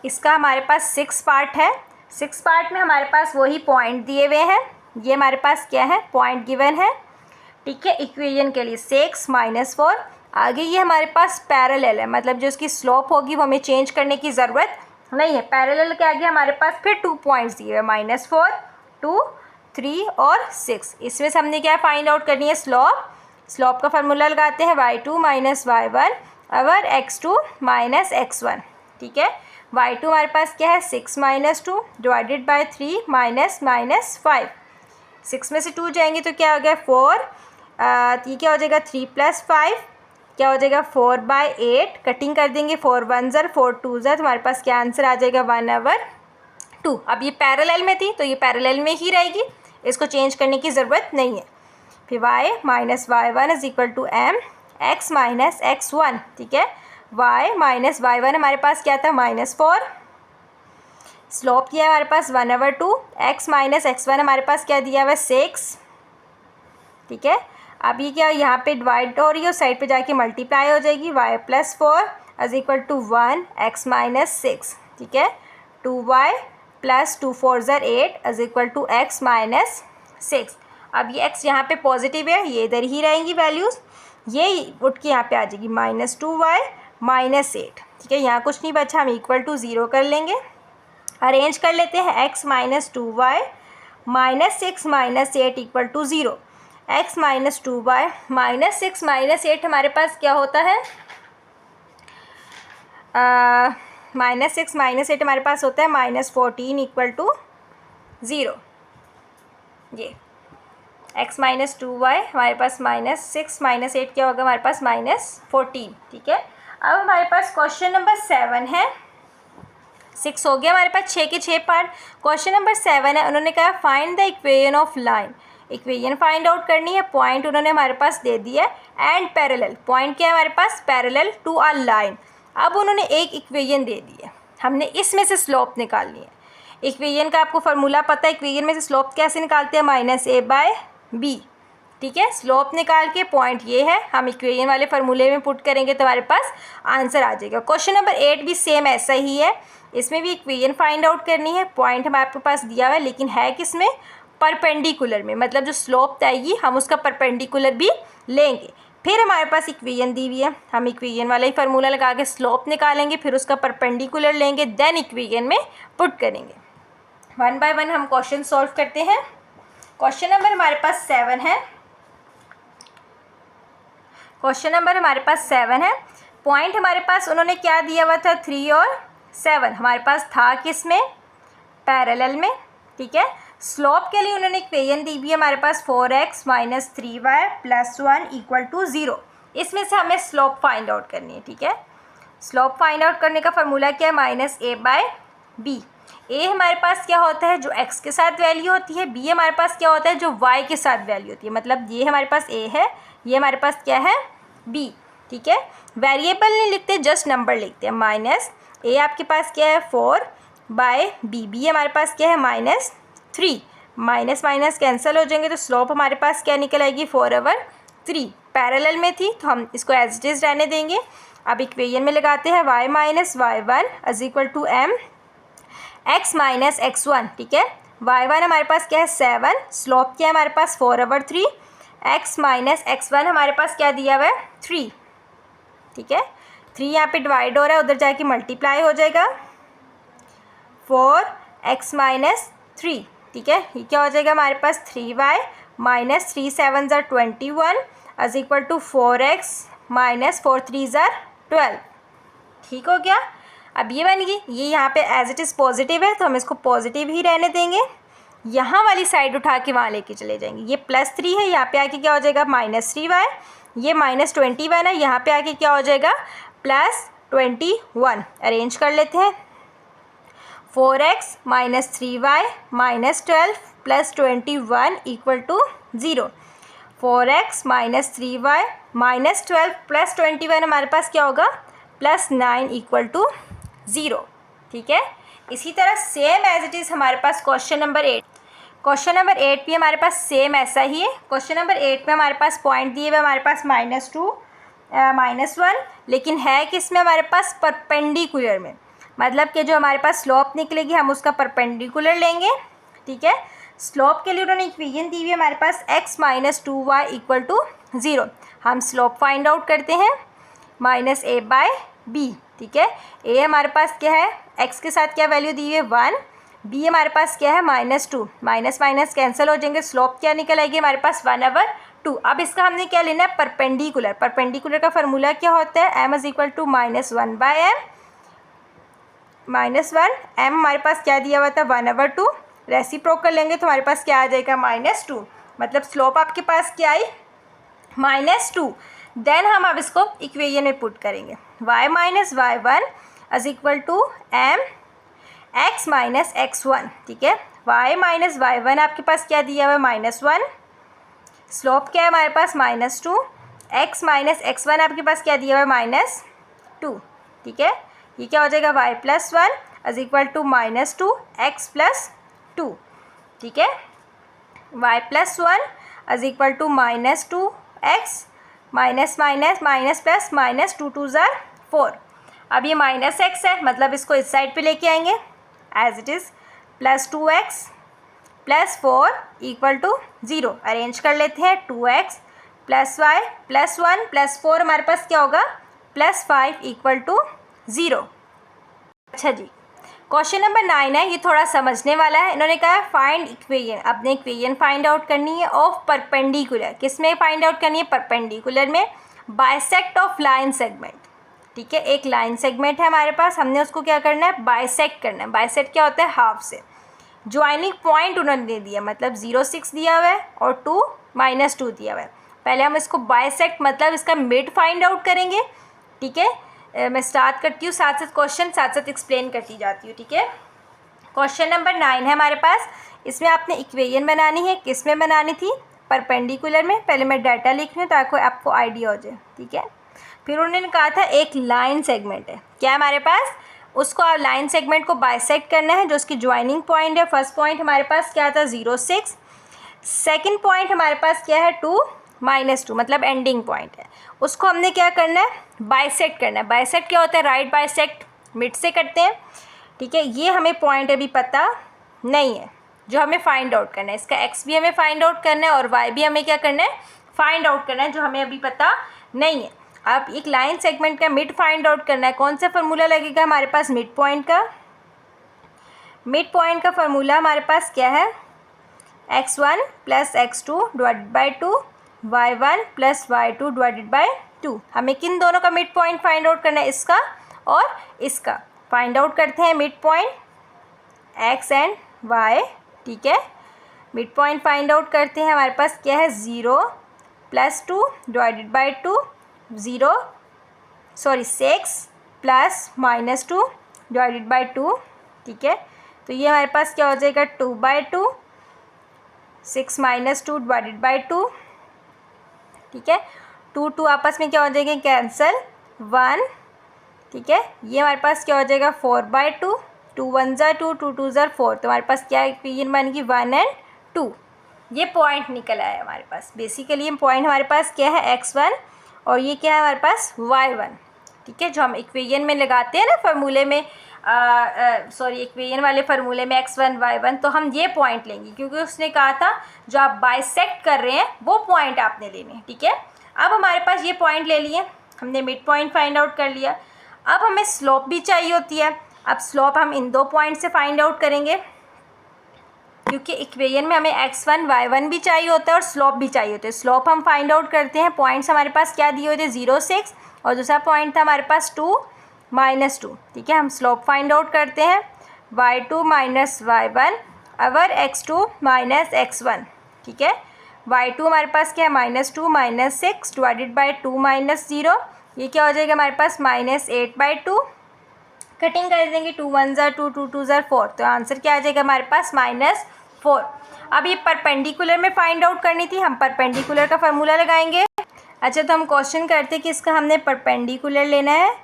इसका हमारे पास 6 पार्ट है। 6 पार्ट में हमारे पास वही पॉइंट दिए हुए हैं, ये हमारे पास क्या है पॉइंट गिवन है, ठीक है। इक्वेशन के लिए 6 -4, आगे ये हमारे पास पैरेलल है, मतलब जो इसकी स्लोप होगी वो हमें चेंज करने की ज़रूरत नहीं है। पैरेलल के आगे हमारे पास फिर 2 पॉइंट्स दिए हुए -4 2 3 और 6। इसमें से हमने क्या फाइंड आउट करनी है स्लोप। स्लोप का फार्मूला लगाते हैं y2 माइनस y1 अवर x2 माइनस x1, ठीक है। y2 हमारे पास क्या है 6 minus 2 divided by 3 minus minus 5, 6 में से 2 जाएंगे तो क्या हो गया 4, ये क्या हो जाएगा 3 प्लस 5 क्या हो जाएगा 4/8, कटिंग कर देंगे 4 1 ज़र 4 2 ज़र, हमारे पास क्या आंसर आ जाएगा 1/2। अब ये पैरेलल में थी तो ये पैरेलल में ही रहेगी, इसको चेंज करने की ज़रूरत नहीं है। फिर y minus y1 is equal to m x minus x1, ठीक है। y माइनस y1 हमारे पास क्या था -4, स्लोप किया है हमारे पास 1/2, x माइनस x1 हमारे पास क्या दिया हुआ है 6, ठीक है। अब ये क्या यहाँ पे डिवाइड हो रही है, उस साइड पे जाके मल्टीप्लाई हो जाएगी, y plus 4 is equal to 1 x minus 6, ठीक है। 2y प्लस 2 4 ज़र 8 is equal to x minus 6। अब ये x यहाँ पे पॉजिटिव है, ये इधर ही रहेंगी वैल्यूज़, ये उठ के यहाँ पे आ जाएगी -2y माइनस 8, ठीक है। यहाँ कुछ नहीं बचा, हम इक्वल टू 0 कर लेंगे, अरेंज कर लेते हैं x minus 2y minus 6 minus 8 equal to 0। x minus 2y minus 6 minus 8 हमारे पास क्या होता है, -6 माइनस 8 हमारे पास होता है -14 इक्वल टू 0। ये x माइनस 2y हमारे पास -6 माइनस 8 क्या होगा हमारे पास -14, ठीक है। अब हमारे पास क्वेश्चन नंबर 7 है, 6 हो गया हमारे पास 6 के 6 पार्ट। क्वेश्चन नंबर 7 है, उन्होंने कहा find the equation of line, equation find out करनी है। पॉइंट उन्होंने हमारे पास दे दिया है एंड पैरेलल, पॉइंट क्या है हमारे पास पैरेलल टू अ लाइन। अब उन्होंने एक इक्वेशन दे दी है, हमने इसमें से स्लोप निकालनी है। इक्वेशन का आपको फार्मूला पता है, इक्वेशन में से स्लोप कैसे निकालते हैं -a/b, ठीक है। स्लोप निकाल के पॉइंट ये है, हम इक्वेशन वाले फार्मूले में पुट करेंगे तो हमारे पास आंसर आ जाएगा। क्वेश्चन नंबर 8 भी सेम ऐसा ही है, इसमें भी इक्वेशन फाइंड आउट करनी है। पॉइंट हमारे आपके पास दिया हुआ है, लेकिन है किस में, परपेंडिकुलर में, मतलब जो स्लोप आएगी हम उसका परपेंडिकुलर भी लेंगे। फिर हमारे पास इक्वेशन दी हुई है, हम इक्वेशन वाला ही फार्मूला लगा के स्लोप निकालेंगे, फिर उसका परपेंडिकुलर लेंगे, देन इक्वेशन में पुट करेंगे। 1 बाय 1 हम क्वेश्चन सॉल्व करते हैं। क्वेश्चन नंबर हमारे पास 7 है, क्वेश्चन नंबर हमारे पास 7 है। पॉइंट हमारे पास उन्होंने क्या दिया हुआ था 3 और 7, हमारे पास था किस में, पैरेलल में, ठीक है। स्लोप के लिए उन्होंने इक्वेशन दी हुई है हमारे पास 4x minus 3y plus 1 equal to 0। इसमें से हमें स्लोप फाइंड आउट करनी है, ठीक है। स्लोप फाइंड आउट करने का फार्मूला क्या है -a/b। a हमारे पास क्या होता है जो x के साथ वैल्यू होती है, b हमारे पास क्या होता है जो y के साथ वैल्यू होती है, मतलब ये हमारे पास a है, ये हमारे पास क्या है b, ठीक है। वेरिएबल नहीं लिखते, जस्ट नंबर लिखते हैं। -a आपके पास क्या है 4/b, b हमारे पास क्या है -3, माइनस माइनस कैंसिल हो जाएंगे तो स्लोप हमारे पास क्या निकल आएगी 4/3। पैरेलल में थी तो हम इसको एज इट इज़ रहने देंगे। अब इक्वेशन में लगाते हैं y minus y1 is equal to m x minus x1, ठीक है। y1 हमारे पास क्या है 7, स्लोप क्या है हमारे पास 4/3, x माइनस x1 हमारे पास क्या दिया हुआ है 3, ठीक है। 3 यहाँ पे डिवाइड हो रहा है, उधर जाके मल्टीप्लाई हो जाएगा 4x माइनस 3, ठीक है। ये क्या हो जाएगा हमारे पास 3y माइनस 3 7 ज़र 21 is equal to 4x minus 4 3 ज़र 12, ठीक हो गया। अब ये बन गई, ये यहाँ पे एज इट इज़ पॉजिटिव है तो हम इसको पॉजिटिव ही रहने देंगे। यहाँ वाली साइड उठा के वहाँ लेके चले जाएंगे, ये +3 है, यहाँ पे आके क्या हो जाएगा -3y, ये -21 है, यहाँ पे आके क्या हो जाएगा +21। अरेंज कर लेते हैं, 4x minus 3y minus 12 plus 21 equal to 0। 4x minus 3y minus 12 plus 21 हमारे पास क्या होगा +9 इक्वल टू 0, ठीक है। इसी तरह सेम एज इट इज़ हमारे पास क्वेश्चन नंबर 8, क्वेश्चन नंबर 8 भी हमारे पास सेम ऐसा ही है। क्वेश्चन नंबर 8 में हमारे पास पॉइंट दिए हुए हमारे पास -2 -1, लेकिन है किस में हमारे पास परपेंडिकुलर में, मतलब कि जो हमारे पास स्लोप निकलेगी हम उसका परपेंडिकुलर लेंगे, ठीक है। स्लोप के लिए उन्होंने इक्वेशन दी हुई है हमारे पास x minus 2y equal to 0। हम स्लोप फाइंड आउट करते हैं -a/b, ठीक है। a हमारे पास क्या है, x के साथ क्या वैल्यू दी हुई है 1, b हमारे पास क्या है -2, माइनस माइनस कैंसिल हो जाएंगे, स्लोप क्या निकल आएगी हमारे पास 1/2। 2। अब इसका हमने क्या लेना है, परपेंडिकुलर। परपेंडिकुलर का फार्मूला क्या होता है, m is equal to -1/m, -1, m हमारे पास क्या दिया हुआ था 1/2, रेसिप्रोकल लेंगे तो हमारे पास क्या आ जाएगा -2, मतलब स्लोप आपके पास क्या आई -2। देन हम अब इसको इक्वेशन में पुट करेंगे, y minus y1 is equal to m x minus x1, ठीक है। y माइनस y1 आपके पास क्या दिया हुआ है -1, स्लोप क्या है हमारे पास -2, x माइनस x1 आपके पास क्या दिया हुआ है -2, ठीक है। ये क्या हो जाएगा y plus 1 is equal to -2 x plus 2, ठीक है। y plus 1 is equal to -2 x minus minus minus plus -2 2 ज़ार 4। अब ये -x है, मतलब इसको इस साइड पे लेके आएंगे as it is, plus 2x plus 4 equal to 0। Arrange कर लेते हैं, 2x plus y plus 1 plus 4 हमारे पास क्या होगा +5 इक्वल टू 0। अच्छा जी, क्वेश्चन नंबर 9 है, ये थोड़ा समझने वाला है। इन्होंने कहा फाइंड इक्वेशन, अपने इक्वेशन फाइंड आउट करनी है ऑफ परपेंडिकुलर। किस में फाइंड आउट करनी है, परपेंडिकुलर में, बाइसेक्ट ऑफ लाइन सेगमेंट, ठीक है। एक लाइन सेगमेंट है हमारे पास, हमने उसको क्या करना है, बाइसेक्ट करना है। बाइसेक्ट क्या होता है, हाफ से। ज्वाइनिंग पॉइंट उन्होंने दे दिया, मतलब 0 6 दिया हुआ है और 2 -2 दिया हुआ है। पहले हम इसको बाइसेक्ट मतलब इसका मिड फाइंड आउट करेंगे, ठीक है। मैं स्टार्ट करती हूँ, साथ साथ क्वेश्चन साथ साथ एक्सप्लेन करती जाती हूँ, ठीक है। क्वेश्चन नंबर 9 है हमारे पास, इसमें आपने इक्वेशन बनानी है। किस में बनानी थी, परपेंडिकुलर में। पहले मैं डाटा लिख रही हूँ ताकि आपको आइडिया हो जाए, ठीक है। फिर उन्होंने कहा था एक लाइन सेगमेंट है, क्या हमारे पास, उसको लाइन सेगमेंट को बाइसेक्ट करना है, जो उसकी ज्वाइनिंग पॉइंट है। फर्स्ट पॉइंट हमारे पास क्या था 0 6, सेकेंड पॉइंट हमारे पास क्या है 2 -2, मतलब एंडिंग पॉइंट है। उसको हमने क्या करना है, बाइसेक्ट करना है। बाइसेक्ट क्या होता है, राइट बाइसेक्ट मिड से करते हैं, ठीक है। ये हमें पॉइंट अभी पता नहीं है जो हमें फाइंड आउट करना है। इसका x भी हमें फाइंड आउट करना है और y भी हमें क्या करना है, फाइंड आउट करना है, जो हमें अभी पता नहीं है। अब एक लाइन सेगमेंट का मिड फाइंड आउट करना है, कौन सा फार्मूला लगेगा हमारे पास, मिड पॉइंट का। मिड पॉइंट का फार्मूला हमारे पास क्या है, x1 plus x2 divided by 2, y1 plus y2 divided by 2। हमें किन दोनों का मिड पॉइंट फाइंड आउट करना है, इसका और इसका। फाइंड आउट करते हैं mid point x and y, ठीक है। मिड पॉइंट फाइंड आउट करते हैं, हमारे पास क्या है 0 plus 2 divided by 2, 6 plus -2 divided by 2, ठीक है। तो ये हमारे पास क्या हो जाएगा 2/2, 6 -2 डिवाइडेड बाई 2, ठीक है। 2 2 आपस में क्या हो जाएगा, कैंसिल 1, ठीक है। ये हमारे पास क्या हो जाएगा 4/2, 2 1 ज़ा 2, 2 2 ज़ा 4। तो हमारे पास क्या इक्वेशन बनेगी 1 एंड 2। ये पॉइंट निकल आया हमारे पास। बेसिकली पॉइंट हमारे पास क्या है x1 और ये क्या है हमारे पास y1, ठीक है। जो हम इक्वेशन में लगाते हैं ना फार्मूले में, इक्वेशन वाले फार्मूले में x1 y1, तो हम ये पॉइंट लेंगे क्योंकि उसने कहा था जो आप बाइसेक्ट कर रहे हैं वो पॉइंट आपने लेने हैं, ठीक है। अब हमारे पास ये पॉइंट ले लिए, हमने मिड पॉइंट फाइंड आउट कर लिया। अब हमें स्लोप भी चाहिए होती है। अब स्लोप हम इन दो पॉइंट से फाइंड आउट करेंगे, क्योंकि इक्वेशन में हमें x1 y1 भी चाहिए होता है और स्लोप भी चाहिए होता है। स्लोप हम फाइंड आउट करते हैं, पॉइंट्स हमारे पास क्या दिए हुए थे 0 6 और दूसरा पॉइंट था हमारे पास 2 -2, ठीक है। हम स्लोप फाइंड आउट करते हैं y2 माइनस y1 अवर x2 माइनस x1, ठीक है। y2 हमारे पास क्या है -2 -6 डिवाइडेड बाई 2 -0, ये क्या हो जाएगा हमारे पास -8/2। कटिंग कर देंगे, 2 1 ज़ा 2, 2 2 ज़ा 4, तो आंसर क्या आ जाएगा हमारे पास -4। अब ये परपेंडिकुलर में फाइंड आउट करनी थी, हम परपेंडिकुलर का फार्मूला लगाएंगे। अच्छा, तो हम क्वेश्चन करते हैं कि इसका हमने परपेंडिकुलर लेना है।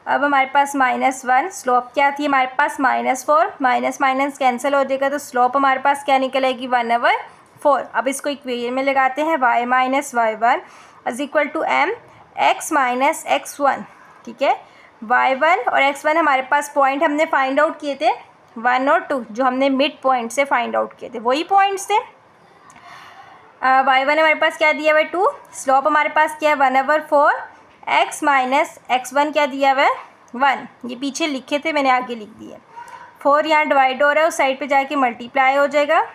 अब हमारे पास -1, स्लोप क्या थी हमारे पास -4, माइनस माइनस कैंसिल हो जाएगा, तो स्लोप हमारे पास क्या निकल आएगी 1/4। अब इसको इक्वेशन में लगाते हैं, y minus y1 is equal to m x minus x1, ठीक है। y1 और x1 हमारे पास पॉइंट हमने फाइंड आउट किए थे 1 और 2, जो हमने मिड पॉइंट से फाइंड आउट किए थे वही पॉइंट्स थे। y1 हमारे पास क्या दिया हुआ है 2, स्लोप हमारे पास क्या है 1/4, x माइनस x1 क्या दिया हुआ है 1, ये पीछे लिखे थे मैंने आगे लिख दिए। 4 यहाँ डिवाइड हो रहा है, उस साइड पे जाके मल्टीप्लाई हो जाएगा,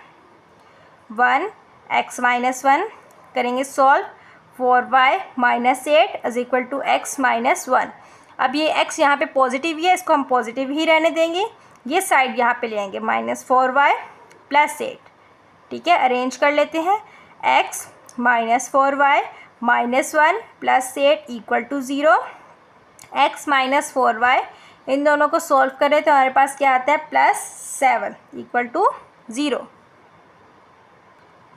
1 x माइनस 1 करेंगे solve. 4y minus 8 is equal to x minus 1। अब ये x यहाँ पे पॉजिटिव ही है, इसको हम पॉजिटिव ही रहने देंगे। ये साइड यहाँ पे ले आएंगे, माइनस 4y प्लस 8। ठीक है, अरेंज कर लेते हैं। x minus 4y minus 1 plus 8 equal to 0। x minus 4y, इन दोनों को सॉल्व करें तो हमारे पास क्या आता है, plus 7 equal to 0।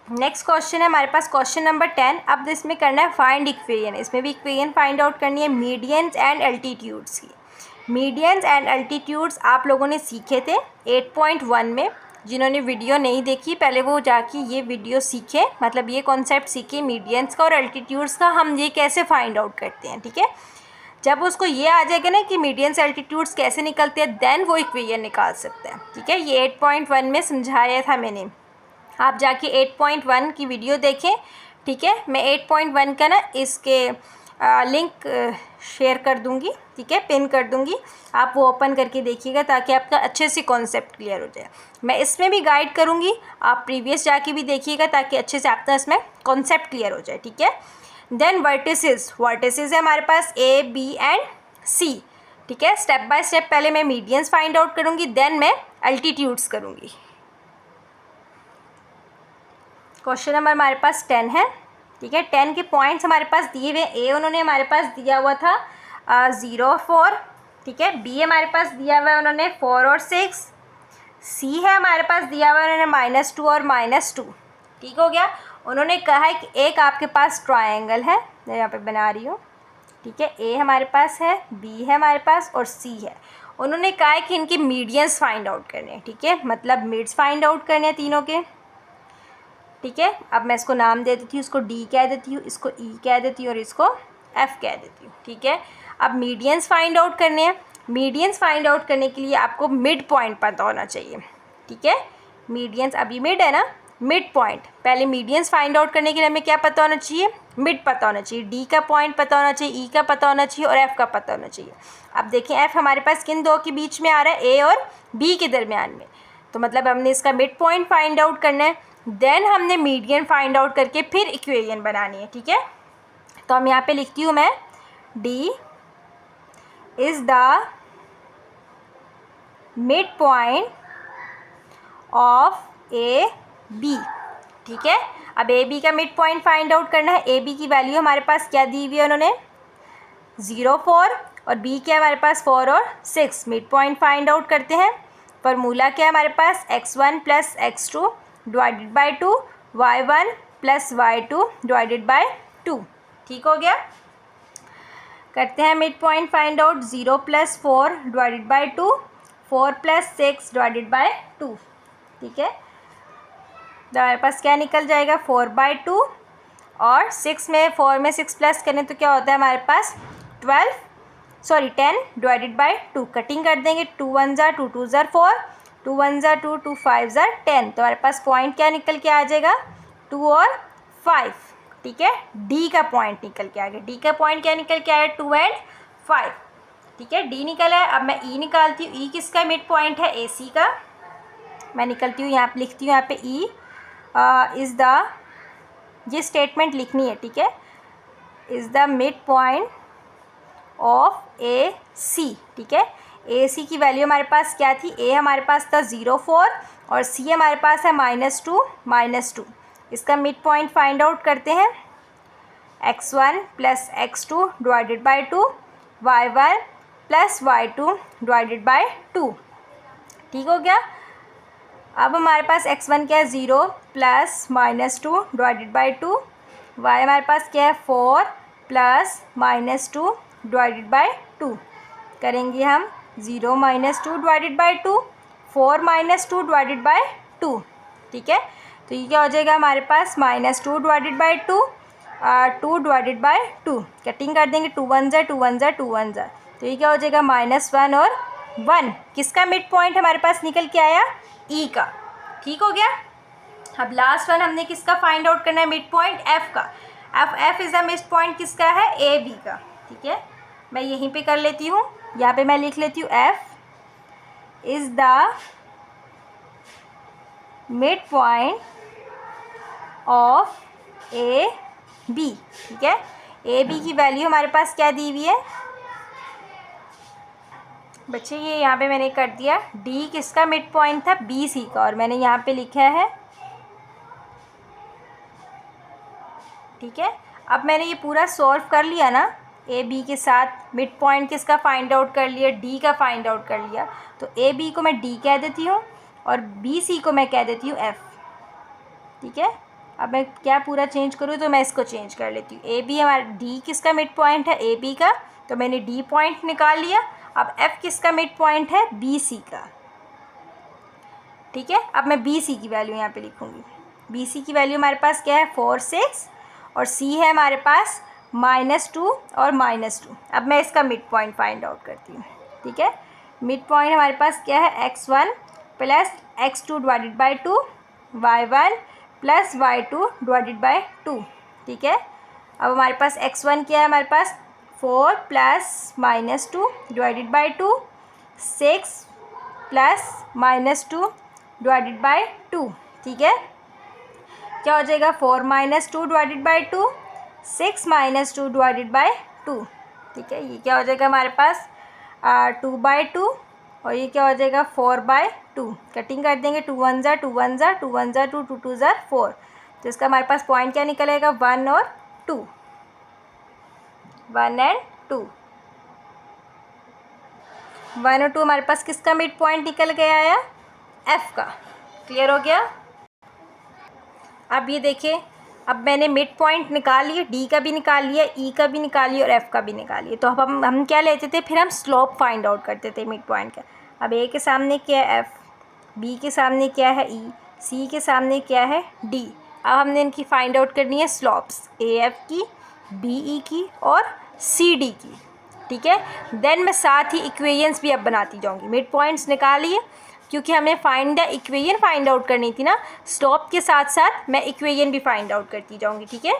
Next question है हमारे पास क्वेश्चन नंबर 10। अब इसमें करना है फाइंड इक्वेशन। इसमें भी इक्वेशन फाइंड आउट करनी है मीडियंस एंड अल्टीट्यूड्स की। मीडियंस एंड अल्टीट्यूड्स आप लोगों ने सीखे थे 8.1 में। जिन्होंने वीडियो नहीं देखी पहले वो जाके ये वीडियो सीखे, मतलब ये कॉन्सेप्ट सीखे मीडियंस का और अल्टीट्यूड्स का, हम ये कैसे फाइंड आउट करते हैं। ठीक है, जब उसको ये आ जाएगा ना कि मीडियंस अल्टीट्यूड्स कैसे निकलते हैं, देन वो इक्वेशन निकाल सकते हैं। ठीक है, ये 8.1 में समझाया था मैंने, आप जाके 8.1 की वीडियो देखें। ठीक है, मैं 8.1 का ना इसके लिंक शेयर कर दूंगी। ठीक है, पिन कर दूंगी, आप वो ओपन करके देखिएगा ताकि आपका अच्छे से कॉन्सेप्ट क्लियर हो जाए। मैं इसमें भी गाइड करूंगी, आप प्रीवियस जाके भी देखिएगा ताकि अच्छे से आपका इसमें कॉन्सेप्ट क्लियर हो जाए। ठीक है, देन वर्टिसेस है हमारे पास A, B एंड C। ठीक है, स्टेप बाय स्टेप पहले मैं मीडियंस फाइंड आउट करूँगी, देन मैं अल्टीट्यूड्स करूँगी। क्वेश्चन नंबर हमारे पास 10 है। ठीक है, 10 के पॉइंट्स हमारे पास दिए हुए। ए उन्होंने हमारे पास दिया हुआ था 0 और 4। ठीक है, बी हमारे पास दिया हुआ है उन्होंने 4 और 6। सी है हमारे पास दिया हुआ है उन्होंने -2 और -2। ठीक हो गया। उन्होंने कहा है कि एक आपके पास ट्रायंगल है, मैं यहाँ पे बना रही हूँ। ठीक है, ए हमारे पास है, बी है हमारे पास और सी है। उन्होंने कहा है कि इनके मीडियंस फाइंड आउट करने हैं। ठीक है, मतलब मिड्स फाइंड आउट करने हैं तीनों के। ठीक है, अब मैं इसको नाम दे देती हूँ, इसको डी कह देती हूँ, इसको ई कह देती हूँ और इसको एफ कह देती हूँ। ठीक है, अब मीडियंस फाइंड आउट करने हैं। मीडियंस फाइंड आउट करने के लिए आपको मिड पॉइंट पता होना चाहिए। ठीक है, मीडियंस, अभी मिड है ना, मिड पॉइंट। पहले मीडियंस फाइंड आउट करने के लिए हमें क्या पता होना चाहिए, मिड पता होना चाहिए। डी का पॉइंट पता होना चाहिए, ई का पता होना चाहिए और एफ का पता होना चाहिए। अब देखें एफ हमारे पास किन दो के बीच में आ रहा है, ए और बी के दरमियान में, तो मतलब हमने इसका मिड पॉइंट फाइंड आउट करना है। देन हमने मीडियन फाइंड आउट करके फिर इक्वेशन बनानी है। ठीक है, तो हम यहाँ पे लिखती हूँ मैं, D is the mid point of A B. ठीक है, अब ए बी का मिड पॉइंट फाइंड आउट करना है। ए बी की वैल्यू हमारे पास क्या दी हुई है उन्होंने, 0, 4 और बी क्या है हमारे पास 4 और 6। मिड पॉइंट फाइंड आउट करते हैं। फॉर्मूला क्या है हमारे पास, x1 plus x2 divided by 2, y1 plus y2 divided by 2। ठीक हो गया। करते हैं mid point find out, 0 plus 4 divided by 2, 4 plus 6 divided by 2। ठीक है, तो हमारे पास क्या निकल जाएगा, 4/2 और 4 में 6 प्लस करें तो क्या होता है हमारे पास 10 डिवाइडेड बाई 2। कटिंग कर देंगे, 2 1 ज़ा 2 2 ज़ा 4, 2 1 ज़ा 2 2 5 ज़ा 10। तो हमारे पास पॉइंट क्या निकल के आ जाएगा, 2 और 5। ठीक है, डी का पॉइंट निकल के आ गया। डी का पॉइंट क्या निकल के आया, 2 और 5। ठीक है, डी निकला है। अब मैं ई निकालती हूँ। ई किसका मिड पॉइंट है, ए सी का। मैं निकलती हूँ, यहाँ पे लिखती हूँ, यहाँ पे ई इज़ द, ये स्टेटमेंट लिखनी है। ठीक है, is the mid point of A C. ठीक है, ए सी की वैल्यू हमारे पास क्या थी, ए हमारे पास था 0 4 और सी हमारे पास है -2। इसका मिड पॉइंट फाइंड आउट करते हैं। x1 plus x2 divided by 2, y1 plus y2 divided by 2। ठीक हो गया। अब हमारे पास x1 क्या है, 0 प्लस -2 डिवाइडेड बाई 2, y हमारे पास क्या है 4 प्लस -2 डिवाइडेड बाई 2। करेंगे हम 0 -2 डिवाइडेड बाई 2, 4 -2 डिवाइडेड बाई 2। ठीक है, तो ये क्या हो जाएगा हमारे पास, -2 divided by 2, 2 divided by 2। Cutting कर देंगे, 2 1 ज़ा 2 1 ज़ा 2 1 ज़ा, तो ये क्या हो जाएगा -1 और 1। किसका मिड पॉइंट हमारे पास निकल के आया, ई का। ठीक हो गया। अब लास्ट वन हमने किसका फाइंड आउट करना है, मिड पॉइंट एफ का। F is the mid point किसका है, ए बी का। ठीक है, मैं यहीं पे कर लेती हूँ, यहाँ पे मैं लिख लेती हूँ, F is the mid point of A B, ठीक है। ए बी की वैल्यू हमारे पास क्या दी हुई है बच्चे, ये यहाँ पे मैंने कर दिया, डी किसका मिड पॉइंट था, बी सी का, और मैंने यहाँ पे लिखा है, ठीक है। अब मैंने ये पूरा सॉल्व कर लिया ना, ए बी के साथ मिड पॉइंट किसका फाइंड आउट कर लिया, डी का फाइंड आउट कर लिया, तो ए बी को मैं डी कह देती हूँ और बी सी को मैं कह देती हूँ एफ, ठीक है। अब मैं क्या पूरा चेंज करूँ, तो मैं इसको चेंज कर लेती हूँ। ए बी हमारा, डी किसका मिड पॉइंट है, ए बी का, तो मैंने डी पॉइंट निकाल लिया। अब एफ किसका मिड पॉइंट है, बी सी का, ठीक है। अब मैं बी सी की वैल्यू यहाँ पे लिखूँगी। बी सी की वैल्यू हमारे पास क्या है, 4 6, और सी है हमारे पास -2 और -2। अब मैं इसका मिड पॉइंट फाइंड आउट करती हूँ, ठीक है। मिड पॉइंट हमारे पास क्या है, x1 plus x2 divided by 2, y1 plus y2 divided by 2, ठीक है। अब हमारे पास x1 क्या है, हमारे पास 4 plus -2 divided by 2, 6 plus -2 divided by 2, ठीक है। क्या हो जाएगा, 4 - 2 डिवाइडेड बाई 2, 6 - 2 डिवाइडेड बाई 2, ठीक है। ये क्या हो जाएगा हमारे पास 2/2, और ये क्या हो जाएगा 4/2। कटिंग कर देंगे, 2 1 ज़ा 2 1 ज़ा 2 1 ज़ा 2 2 2 ज़ा 4, तो इसका हमारे पास पॉइंट क्या निकलेगा, 1 और 2, 1 एंड 2, 1 और 2 हमारे पास किसका मिड पॉइंट निकल गया है, एफ का। क्लियर हो गया। अब ये देखिए, अब मैंने मिड पॉइंट निकाल लिए, डी का भी निकाल लिया, ई का भी निकाल लिया और एफ का भी निकाल लिया। तो अब हम क्या लेते थे, फिर हम स्लोप फाइंड आउट करते थे मिड पॉइंट का। अब ए के सामने क्या है, एफ, बी के सामने क्या है, ई, सी के सामने क्या है, डी। अब हमने इनकी फाइंड आउट करनी है स्लोप्स, ए एफ की, बी ई की और सी डी की, ठीक है। देन मैं साथ ही इक्वेशंस भी अब बनाती जाऊँगी। मिड पॉइंट्स निकालिए, क्योंकि हमें find the equation find out करनी थी ना, स्लोप के साथ साथ मैं इक्वेशन भी फाइंड आउट करती जाऊंगी, ठीक है।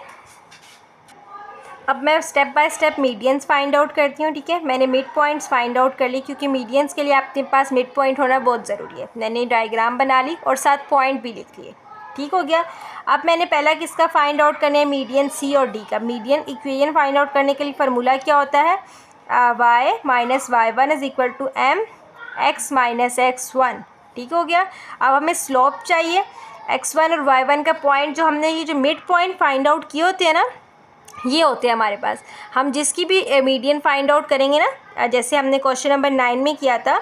अब मैं step by step medians find out करती हूँ, ठीक है। मैंने मिड पॉइंट्स फाइंड आउट कर ली, क्योंकि मीडियंस के लिए आपके पास मिड पॉइंट होना बहुत ज़रूरी है। मैंने डायग्राम बना ली और साथ पॉइंट भी लिख लिए, ठीक हो गया। अब मैंने पहला किसका फाइंड आउट करना है, मीडियन सी और डी का। मीडियन इक्वेशन फाइंड आउट करने के लिए फार्मूला क्या होता है, y - y1 is equal to m x - x1, ठीक हो गया। अब हमें स्लोप चाहिए, x1 और y1 का पॉइंट, जो हमने ये जो मिड पॉइंट फाइंड आउट किए होते हैं ना, ये होते हैं हमारे पास। हम जिसकी भी मीडियन फाइंड आउट करेंगे ना, जैसे हमने क्वेश्चन नंबर 9 में किया था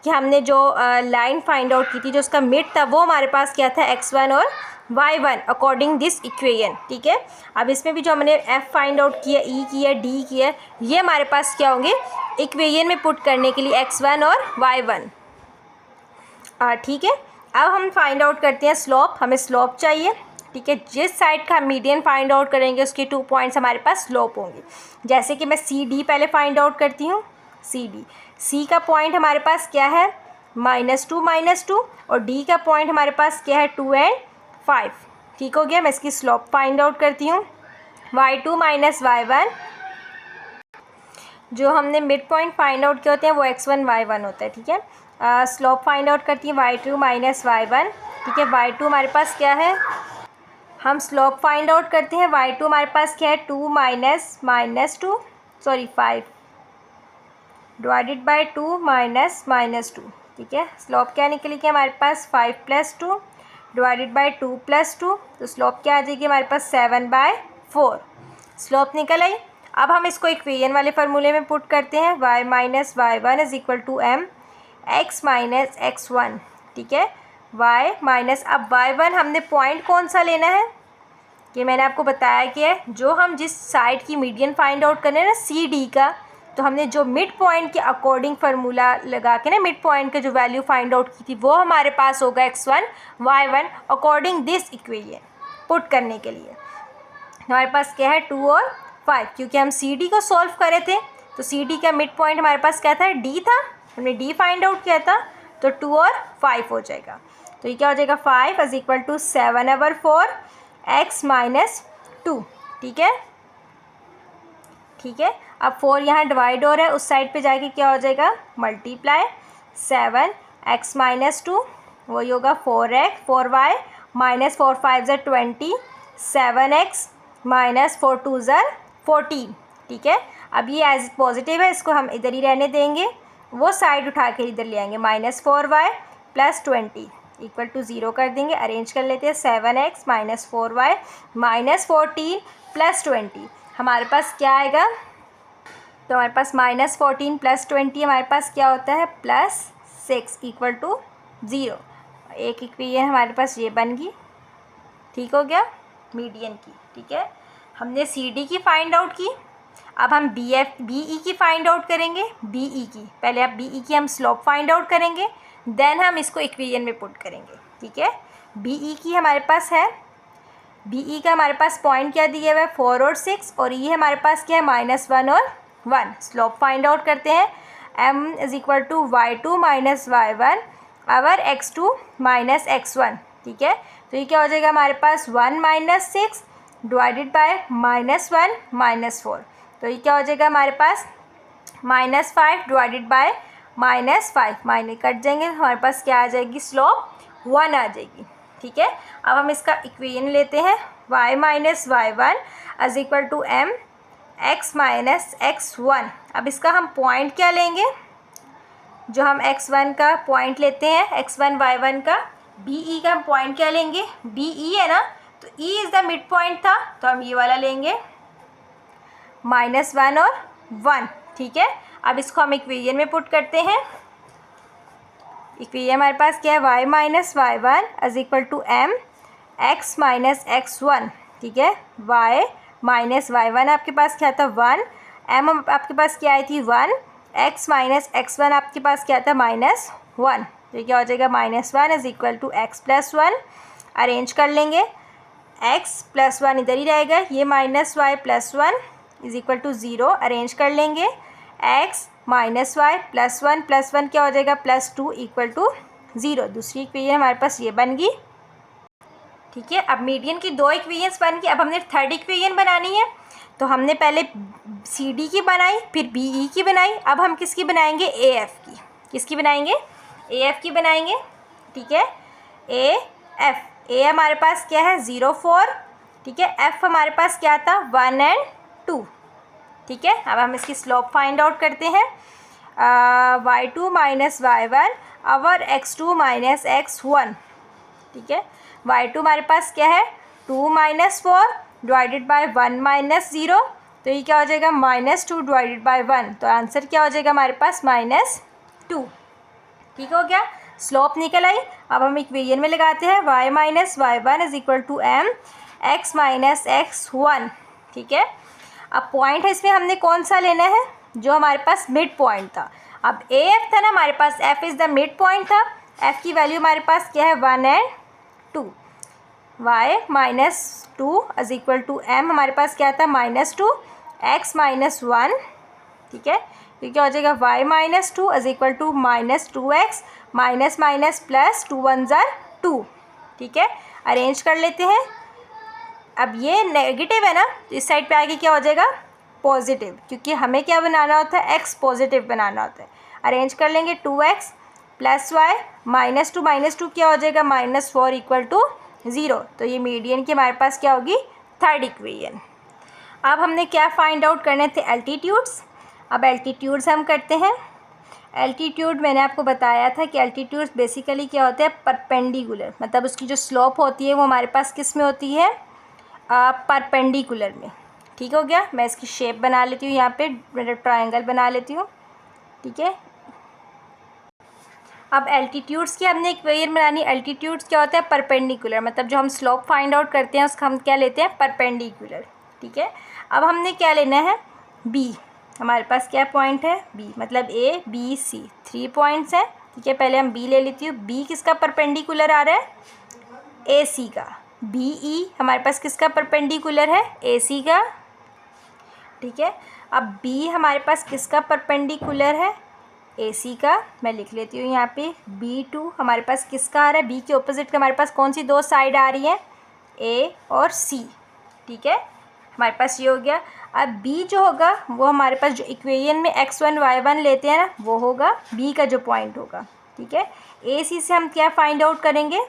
कि हमने जो लाइन फाइंड आउट की थी, जो उसका मिड था, वो हमारे पास क्या था, x1 और y1 अकॉर्डिंग दिस इक्वेशन, ठीक है। अब इसमें भी जो हमने f फाइंड आउट किया, e किया, d किया, ये हमारे पास क्या होंगे, इक्वेशन में पुट करने के लिए x1 और y1, ठीक है। अब हम फाइंड आउट करते हैं स्लोप। हमें स्लोप चाहिए, ठीक है। जिस साइड का हम मीडियन फाइंड आउट करेंगे, उसके 2 पॉइंट्स हमारे पास स्लोप होंगे। जैसे कि मैं सी डी पहले फाइंड आउट करती हूँ। सी डी, सी का पॉइंट हमारे पास क्या है, -2 और डी का पॉइंट हमारे पास क्या है, 2 और 5, ठीक हो गया। मैं इसकी स्लोप फाइंड आउट करती हूँ। y2 - y1, जो हमने मिड पॉइंट फाइंड आउट किए होते हैं वो x1 y1 होता है, ठीक है। स्लोप फाइंड आउट करती है y2 - y1, ठीक है। y2 हमारे पास क्या है, हम स्लोप फाइंड आउट करते हैं। y2 हमारे पास क्या है, 2 - -2 डिवाइडेड बाई 2 -2, ठीक है। स्लोप क्या निकली कि हमारे पास 5 + 2 डिवाइडेड बाई 2 + 2, तो स्लोप क्या आ जाएगी हमारे पास 7/4, स्लोप निकल आई। अब हम इसको इक्वेशन वाले फार्मूले में पुट करते हैं, y - y1 is equal to m x - x1, ठीक है। y माइनस, अब y1 हमने पॉइंट कौन सा लेना है, कि मैंने आपको बताया कि जो हम जिस साइड की मीडियन फाइंड आउट करने ना, सी डी का, तो हमने जो मिड पॉइंट के अकॉर्डिंग फार्मूला लगा के ना, मिड पॉइंट के जो वैल्यू फाइंड आउट की थी, वो हमारे पास होगा x1 y1 according this equation put करने के लिए। हमारे पास क्या है, 2 और 5, क्योंकि हम सी डी को सॉल्व करे थे, तो सी डी का मिड पॉइंट हमारे पास क्या था, डी था, हमने डी फाइंड आउट किया था, तो 2 और 5 हो जाएगा। तो ये क्या हो जाएगा, 5 इज इक्वल टू 7/4 x - 2, ठीक है, ठीक है। अब 4 यहाँ डिवाइड हो रहा है, उस साइड पे जाके क्या हो जाएगा, मल्टीप्लाई 7 x - 2, वही होगा 4y - 4 5 = 20, 7x माइनस 4 2 ज़र 14, ठीक है। अब ये एज पॉजिटिव है, इसको हम इधर ही रहने देंगे, वो साइड उठा के इधर ले आएंगे। -4y + 20 = 0 कर देंगे। अरेंज कर लेते हैं। 7x - 4y -14 + 20 हमारे पास क्या आएगा? तो हमारे पास -14 + 20 हमारे पास क्या होता है? +6 = 0। एक इक्वेशन हमारे पास ये बन गई, ठीक हो गया, मीडियन की, ठीक है। हमने सी डी की फाइंड आउट की। अब हम बी ई की फाइंड आउट करेंगे। बी ई की पहले, अब बी ई की हम स्लोप फाइंड आउट करेंगे, देन हम इसको इक्वेशन में पुट करेंगे, ठीक है। बी ई की हमारे पास है, बी ई का हमारे पास पॉइंट क्या दिया हुआ है? 4 और 6, और ये हमारे पास क्या है? -1 और 1। स्लोप फाइंड आउट करते हैं। m = y2 - y1 और x2 - x1, ठीक है। तो ये क्या हो जाएगा हमारे पास? 1 - 6 डिवाइडेड बाय -1 - 4। तो ये क्या हो जाएगा हमारे पास? -5 डिवाइडेड बाय -5, माइनस कट जाएंगे, हमारे पास क्या आ जाएगी? स्लोप 1 आ जाएगी, ठीक है। अब हम इसका इक्वेशन लेते हैं। y - y1 = m x - x1। अब इसका हम पॉइंट क्या लेंगे? जो हम x1 का पॉइंट लेते हैं, x1 y1 का, बी ई का हम पॉइंट क्या लेंगे? बी ई है ना, तो ई इज़ द मिड पॉइंट था, तो हम ये वाला लेंगे, -1 और 1, ठीक है। अब इसको हम इक्वेशन में पुट करते हैं। इक्वेशन हमारे पास क्या है? y - y1 = m x - x1, ठीक है। y - y1 आपके पास क्या था? 1, m आपके पास क्या आई थी? 1, x - x1 आपके पास क्या था? -1। तो ये क्या हो जाएगा? -1 = x + 1। अरेंज कर लेंगे। x + 1 इधर ही रहेगा, ये -y + 1 = 0। अरेंज कर लेंगे। x - y + 1 + 1 क्या हो जाएगा? +2 = 0। दूसरी इक्वेशन हमारे पास ये बन गई, ठीक है। अब मीडियन की 2 इक्वेशंस बन गई। अब हमने थर्ड इक्वेशन बनानी है, तो हमने पहले सी डी की बनाई, फिर बी ई की बनाई। अब हम किसकी बनाएंगे? ए एफ की। किसकी बनाएंगे? ए एफ की बनाएंगे, ठीक है। ए एफ, ए हमारे पास क्या है? 0 4, ठीक है। एफ हमारे पास क्या था? 1 और 2, ठीक है। अब हम इसकी स्लोप फाइंड आउट करते हैं। y2 - y1 और x2 - x1, ठीक है। y2 हमारे पास क्या है? 2 - 4 डिवाइडेड बाय 1 - 0, तो ये क्या हो जाएगा? -2 डिवाइडेड बाय 1। तो आंसर क्या हो जाएगा हमारे पास? -2, ठीक हो गया। स्लोप निकल आई। अब हम इक्वेशन में लगाते हैं। y - y1 = m x - x1, ठीक है। अब पॉइंट है इसमें हमने कौन सा लेना है? जो हमारे पास मिड पॉइंट था। अब ए एफ था ना हमारे पास, F is the mid point था। एफ की वैल्यू हमारे पास क्या है? 1 और 2। y - 2 = m हमारे पास क्या था? -2 x - 1, ठीक है। तो क्या हो जाएगा? y - 2 = -2x -+ 2 1 ज़र 2, ठीक है। अरेंज कर लेते हैं। अब ये नेगेटिव है ना, तो इस साइड पे आगे क्या हो जाएगा? पॉजिटिव, क्योंकि हमें क्या बनाना होता है? x पॉजिटिव बनाना होता है। अरेंज कर लेंगे। 2x + y -2 - 2 क्या हो जाएगा? -4 = 0। तो ये मीडियन की हमारे पास क्या होगी? Third equation. अब हमने क्या फाइंड आउट करने थे? एल्टीट्यूड्स। अब एल्टीट्यूड्स हम करते हैं। एल्टीट्यूड मैंने आपको बताया था कि एल्टीट्यूड्स बेसिकली क्या होते हैं? परपेंडिकुलर, मतलब उसकी जो स्लोप होती है वो हमारे पास किस में होती है? परपेंडिकुलर में, ठीक हो गया। मैं इसकी शेप बना लेती हूँ, यहाँ पे ट्रायंगल बना लेती हूँ, ठीक है। अब एल्टीट्यूड्स की हमने इक्वेशन बनानी। एल्टीट्यूड्स क्या होता है? परपेंडिकुलर, मतलब जो हम स्लोप फाइंड आउट करते हैं उसका हम क्या लेते हैं? परपेंडिकुलर, ठीक है। अब हमने क्या लेना है? बी। हमारे पास क्या पॉइंट है? बी, मतलब ए बी सी 3 पॉइंट्स हैं, ठीक है। पहले हम बी ले लेती हूँ। बी किसका परपेंडिकुलर आ रहा है? ए सी का। बी ई हमारे पास किसका परपेंडिकुलर है? ए सी का, ठीक है। अब बी हमारे पास किसका परपेंडिकुलर है? ए सी का। मैं लिख लेती हूँ यहाँ पे। B2 हमारे पास किसका आ रहा है? बी के ऑपोजिट का हमारे पास कौन सी 2 साइड आ रही हैं? ए और सी, ठीक है। हमारे पास ये हो गया। अब बी जो होगा वो हमारे पास जो इक्वेशन में x1 y1 लेते हैं ना, वो होगा बी का जो पॉइंट होगा, ठीक है। ए सी से हम क्या फाइंड आउट करेंगे?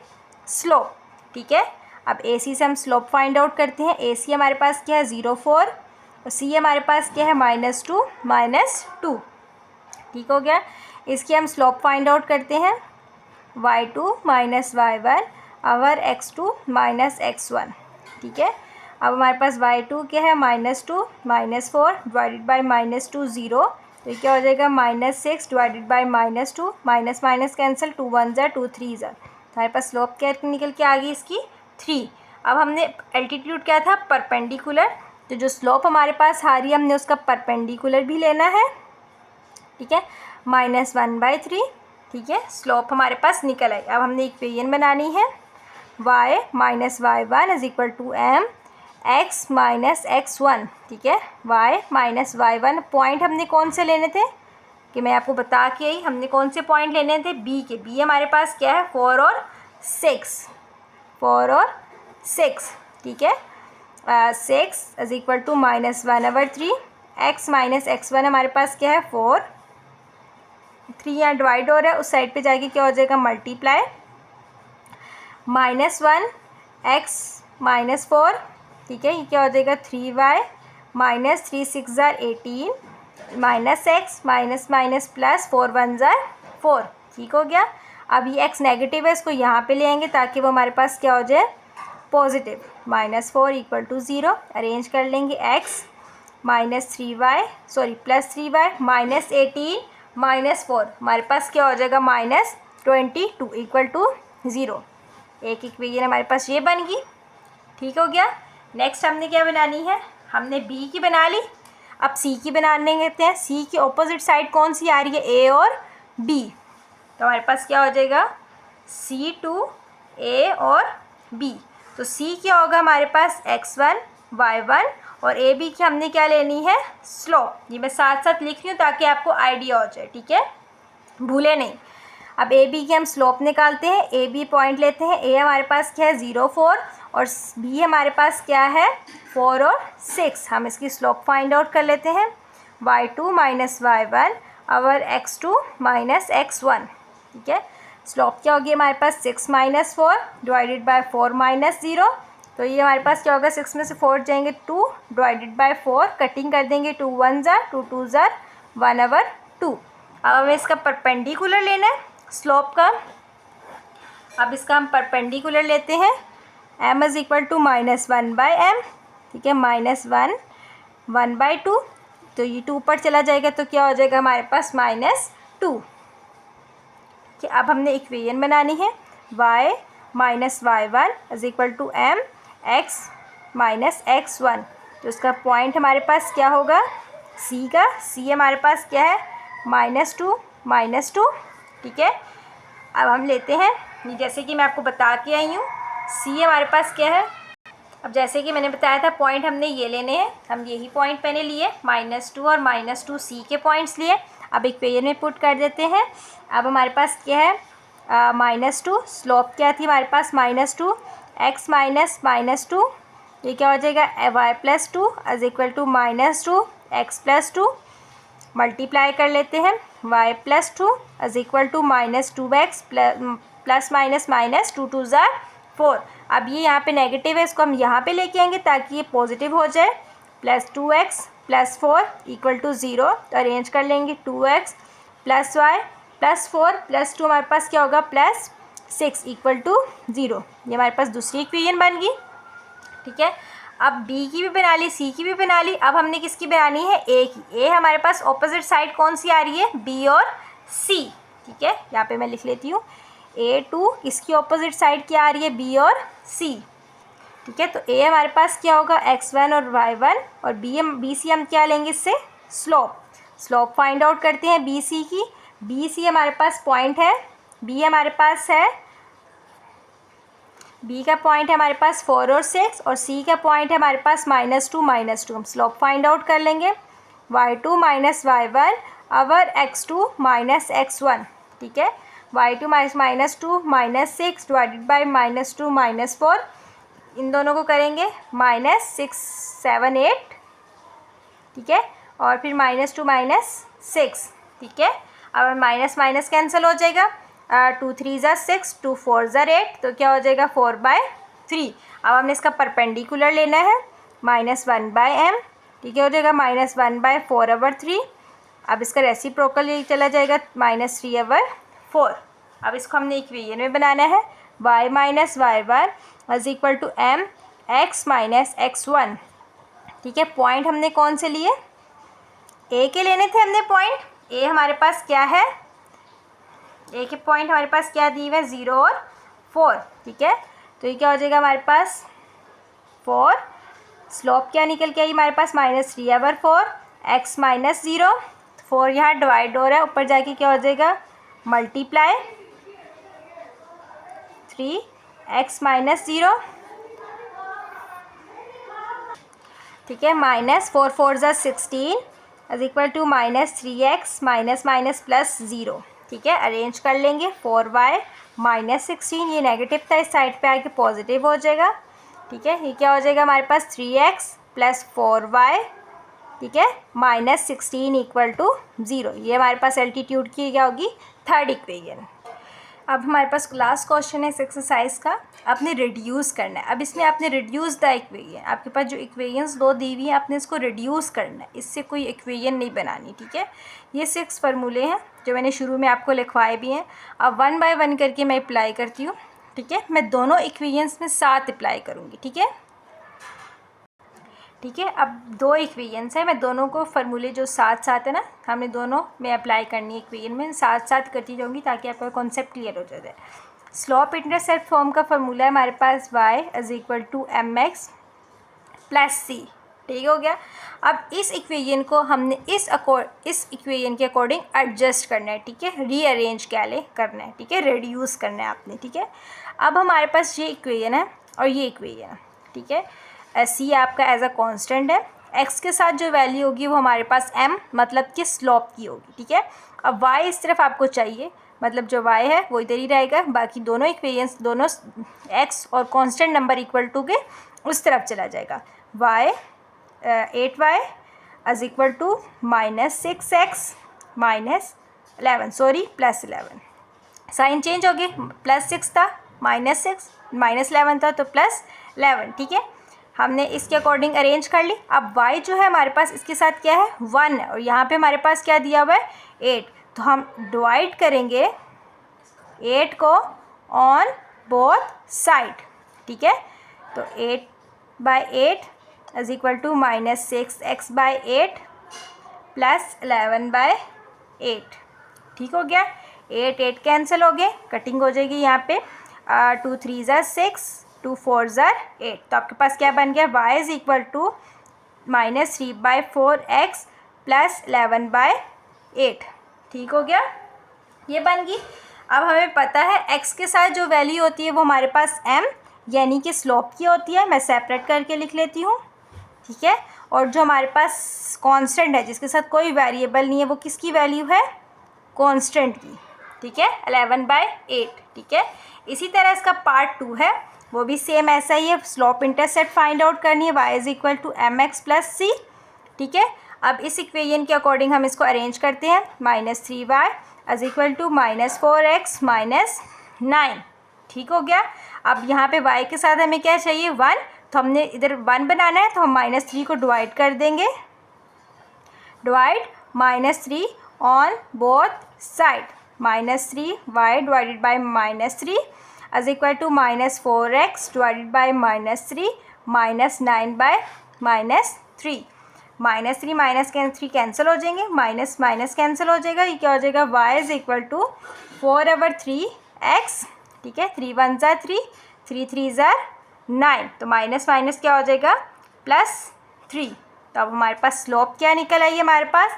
स्लोप, ठीक है। अब ए सी से हम स्लोप फाइंड आउट करते हैं। ए सी हमारे पास क्या है 0,4 और सी हमारे पास क्या है -2 -2। ठीक हो गया। इसकी हम स्लोप फाइंड आउट करते हैं y2 - y1 और x2 - x1। ठीक है। अब हमारे पास y2 क्या है -2 -4 डिवाइडेड बाई -2 0, तो क्या हो जाएगा -6 divided by -2, minus minus cancel, 2 1 ज़ा 2 3 ज़ा, तो हमारे पास स्लोप क्या निकल के आ गई इसकी 3। अब हमने एल्टीट्यूड क्या था परपेंडिकुलर, तो जो स्लोप हमारे पास आ रही है हमने उसका परपेंडिकुलर भी लेना है। ठीक है, -1/3। ठीक है, स्लोप हमारे पास निकल आई। अब हमने इक्वेशन बनानी है y - y1 = m x - x1। ठीक है, y - y1 पॉइंट हमने कौन से लेने थे कि मैं आपको बता के आई, हमने कौन से पॉइंट लेने थे b के। b हमारे पास क्या है 4 और 6, 4 और 6। ठीक है, 6 = -1/3, x - x1 हमारे पास क्या है 4, 3 यहाँ डिवाइड हो रहा है, उस साइड पे जाके क्या हो जाएगा मल्टीप्लाई, -1 x - 4। ठीक है, ये क्या हो जाएगा 3y -3 6 ज़ा 18 -x माइनस प्लस 4 1 ज़ा 4। ठीक हो गया। अब ये x नेगेटिव है, इसको यहाँ पे ले आएंगे ताकि वो हमारे पास क्या हो जाए पॉजिटिव। -4 = 0, अरेंज कर लेंगे x -3y +3y -18 -4, हमारे पास क्या हो जाएगा -22 = 0। एक इक्वेशन हमारे पास ये बन गई। ठीक हो गया। नेक्स्ट हमने क्या बनानी है, हमने बी की बना ली, अब सी की बनाने लेते हैं। सी की ऑपोजिट साइड कौन सी आ रही है ए और बी, तो हमारे पास क्या हो जाएगा C2 ए और बी। तो सी क्या होगा हमारे पास x1 y1 और ए बी की हमने क्या लेनी है स्लोप। ये मैं साथ साथ लिख रही हूँ ताकि आपको आइडिया हो जाए। ठीक है, भूले नहीं। अब ए बी की हम स्लोप निकालते हैं। ए बी पॉइंट लेते हैं, ए हमारे पास क्या है 0,4 और बी हमारे पास क्या है 4 और 6। हम इसकी स्लोप फाइंड आउट कर लेते हैं y2 - y1 और x2 - x1। ठीक है, स्लोप क्या होगी हमारे पास 6 - 4 डिवाइडेड बाय 4 - 0, तो ये हमारे पास क्या होगा 6 में से 4 जाएंगे 2 डिवाइडेड बाय 4, कटिंग कर देंगे 2 1 ज़ा 2 2 ज़ा 1/2। अब हमें इसका परपेंडिकुलर लेना है स्लोप का। अब इसका हम परपेंडिकुलर लेते हैं m = -1/m। ठीक है, -1 1/2, तो ये 2 पर चला जाएगा तो क्या हो जाएगा हमारे पास -2। कि अब हमने इक्वेशन बनानी है y - y1 = m x - x1, तो इसका पॉइंट हमारे पास क्या होगा c का। c हमारे पास क्या है -2 -2। ठीक है, अब हम लेते हैं जैसे कि मैं आपको बता के आई हूँ c हमारे पास क्या है। अब जैसे कि मैंने बताया था पॉइंट हमने ये लेने हैं, हम यही पॉइंट मैंने लिए -2 और -2 c के पॉइंट्स लिए। अब इक्वेशन में पुट कर देते हैं। अब हमारे पास क्या है -2, स्लोप क्या थी हमारे पास -2, x -2, ये क्या हो जाएगा y + 2 = -2 x + 2, मल्टीप्लाई कर लेते हैं y + 2 = -2x ± -2 2 ज़ा 4। अब ये यहाँ पे नेगेटिव है, इसको हम यहाँ पे लेके आएंगे ताकि ये पॉजिटिव हो जाए। +2x + 4 = 0, तो अरेंज कर लेंगे 2x + y + 4 + 2 हमारे पास क्या होगा +6 = 0। ये हमारे पास दूसरी इक्वेशन बन गई। ठीक है, अब बी की भी बना ली, सी की भी बना ली। अब हमने किसकी बनानी है ए की। ए हमारे पास ऑपोजिट साइड कौन सी आ रही है बी और सी। ठीक है, यहाँ पे मैं लिख लेती हूँ A2 इसकी ऑपोजिट साइड क्या आ रही है बी और सी। ठीक है, तो ए हमारे पास क्या होगा x1 और y1 और बी सी हम क्या लेंगे इससे स्लोप फाइंड आउट करते हैं बी सी की। बी सी हमारे पास पॉइंट है, बी हमारे पास है, बी का पॉइंट है हमारे पास 4 और 6 और सी का पॉइंट है हमारे पास -2 -2। हम स्लोप फाइंड आउट कर लेंगे y2 - y1 और x2 - x1। ठीक है, y2 -2 -6 डिवाइडेड बाई -2 -4, इन दोनों को करेंगे -6 7 8। ठीक है, और फिर -2 -6। ठीक है, अब माइनस माइनस कैंसिल हो जाएगा, 2 3 ज़ा 6 2 4 ज़ा 8, तो क्या हो जाएगा 4/3। अब हमने इसका परपेंडिकुलर लेना है -1/m, ठीक है, हो जाएगा -1/4/3। अब इसका रेसिप्रोकल ये चला जाएगा -3/4। अब इसको हमने इक्वेशन में बनाना है y - y1 = m x - x1, ठीक है। पॉइंट हमने कौन से लिए, ए के लेने थे हमने पॉइंट। ए हमारे पास क्या है, ए के पॉइंट हमारे पास क्या दी हुए हैं, 0 और 4, ठीक है। तो ये क्या हो जाएगा हमारे पास 4, स्लोप क्या निकल के आई हमारे पास -3/4 x - 0, 4 यहाँ डिवाइड हो रहा है, ऊपर जाके क्या हो जाएगा मल्टीप्लाई 3x - 0, ठीक है, -4 4 = 16 = -3x -+ 0, ठीक है। अरेंज कर लेंगे 4y - 16, ये नेगेटिव था, इस साइड पे आके पॉजिटिव हो जाएगा, ठीक है। ये क्या हो जाएगा हमारे पास 3x + 4y, ठीक है, -16 = 0। ये हमारे पास एल्टीट्यूड की क्या होगी, थर्ड इक्वेशन। अब हमारे पास लास्ट क्वेश्चन है इस एक्सरसाइज का, आपने रिड्यूस करना है। अब इसमें आपने रिड्यूस द इक्वेशन, आपके पास जो इक्वेशंस दो दी हुई हैं आपने इसको रिड्यूस करना है, इससे कोई इक्वेशन नहीं बनानी, ठीक है। ये 6 फार्मूले हैं जो मैंने शुरू में आपको लिखवाए भी हैं। अब 1 बाय 1 करके मैं अप्लाई करती हूँ, ठीक है। मैं दोनों इक्वेशंस में साथ अप्लाई करूँगी, ठीक है, ठीक है। अब 2 इक्वेशंस हैं, मैं दोनों को फार्मूले जो साथ साथ है ना, हमने दोनों में अप्लाई करनी है इक्वेशन में, साथ साथ करती जाऊँगी ताकि आपका कॉन्सेप्ट क्लियर हो जाए। स्लोप इंटरसेप्ट फॉर्म का फार्मूला है हमारे पास y = mx + c, ठीक हो गया। अब इस इक्वेशन को हमने इस इक्वेशन के अकॉर्डिंग एडजस्ट करना है, ठीक है, रीअरेंज करना है, ठीक है, रिड्यूस करना है आपने, ठीक है। अब हमारे पास ये इक्वेशन है और ये इक्वेशन है, ठीक है। सी आपका एज अ कांस्टेंट है, एक्स के साथ जो वैल्यू होगी वो हमारे पास m मतलब कि स्लोप की होगी, ठीक है। अब y इस तरफ आपको चाहिए, मतलब जो y है वो इधर ही रहेगा, बाकी दोनों इक्वेशंस दोनों x और कांस्टेंट नंबर इक्वल टू के उस तरफ चला जाएगा। y 8y = -6x -11, sorry +11, sign change हो गए, +6 था -6, -11 था तो +11, ठीक है। हमने इसके अकॉर्डिंग अरेंज कर ली। अब y जो है हमारे पास इसके साथ क्या है 1 है, और यहाँ पे हमारे पास क्या दिया हुआ है 8, तो हम डिवाइड करेंगे 8 को ऑन बोथ साइड, ठीक है। तो 8/8 = -6x/8 + 11/8, ठीक हो गया। 8 8 कैंसिल हो गए, कटिंग हो जाएगी यहाँ पे, 2 3 = 6, 2 4 = 8, तो आपके पास क्या बन गया y = -3/4x + 11/8, ठीक हो गया, ये बन गई। अब हमें पता है x के साथ जो वैल्यू होती है वो हमारे पास m यानी कि स्लोप की होती है, मैं सेपरेट करके लिख लेती हूँ, ठीक है। और जो हमारे पास कांस्टेंट है जिसके साथ कोई वेरिएबल नहीं है वो किसकी वैल्यू है, कांस्टेंट की, ठीक है, 11/8, ठीक है। इसी तरह इसका पार्ट 2 है, वो भी सेम ऐसा ही है, स्लोप इंटरसेप्ट फाइंड आउट करनी है, y = mx + c, ठीक है। अब इस इक्वेशन के अकॉर्डिंग हम इसको अरेंज करते हैं, -3y = -4x -9, ठीक हो गया। अब यहाँ पे y के साथ हमें क्या चाहिए 1, तो हमने इधर 1 बनाना है, तो हम -3 को डिवाइड कर देंगे, divide -3 on both side, -3y / -3 = -4x / -3 -9/-3, -3 cancel हो जाएंगे, माइनस कैंसिल हो जाएगा, ये क्या हो जाएगा y = 4/3x, ठीक है, 3 1 = 3, 3 3 = 9, तो माइनस क्या हो जाएगा +3। तो अब हमारे पास स्लोप क्या निकल आई है हमारे पास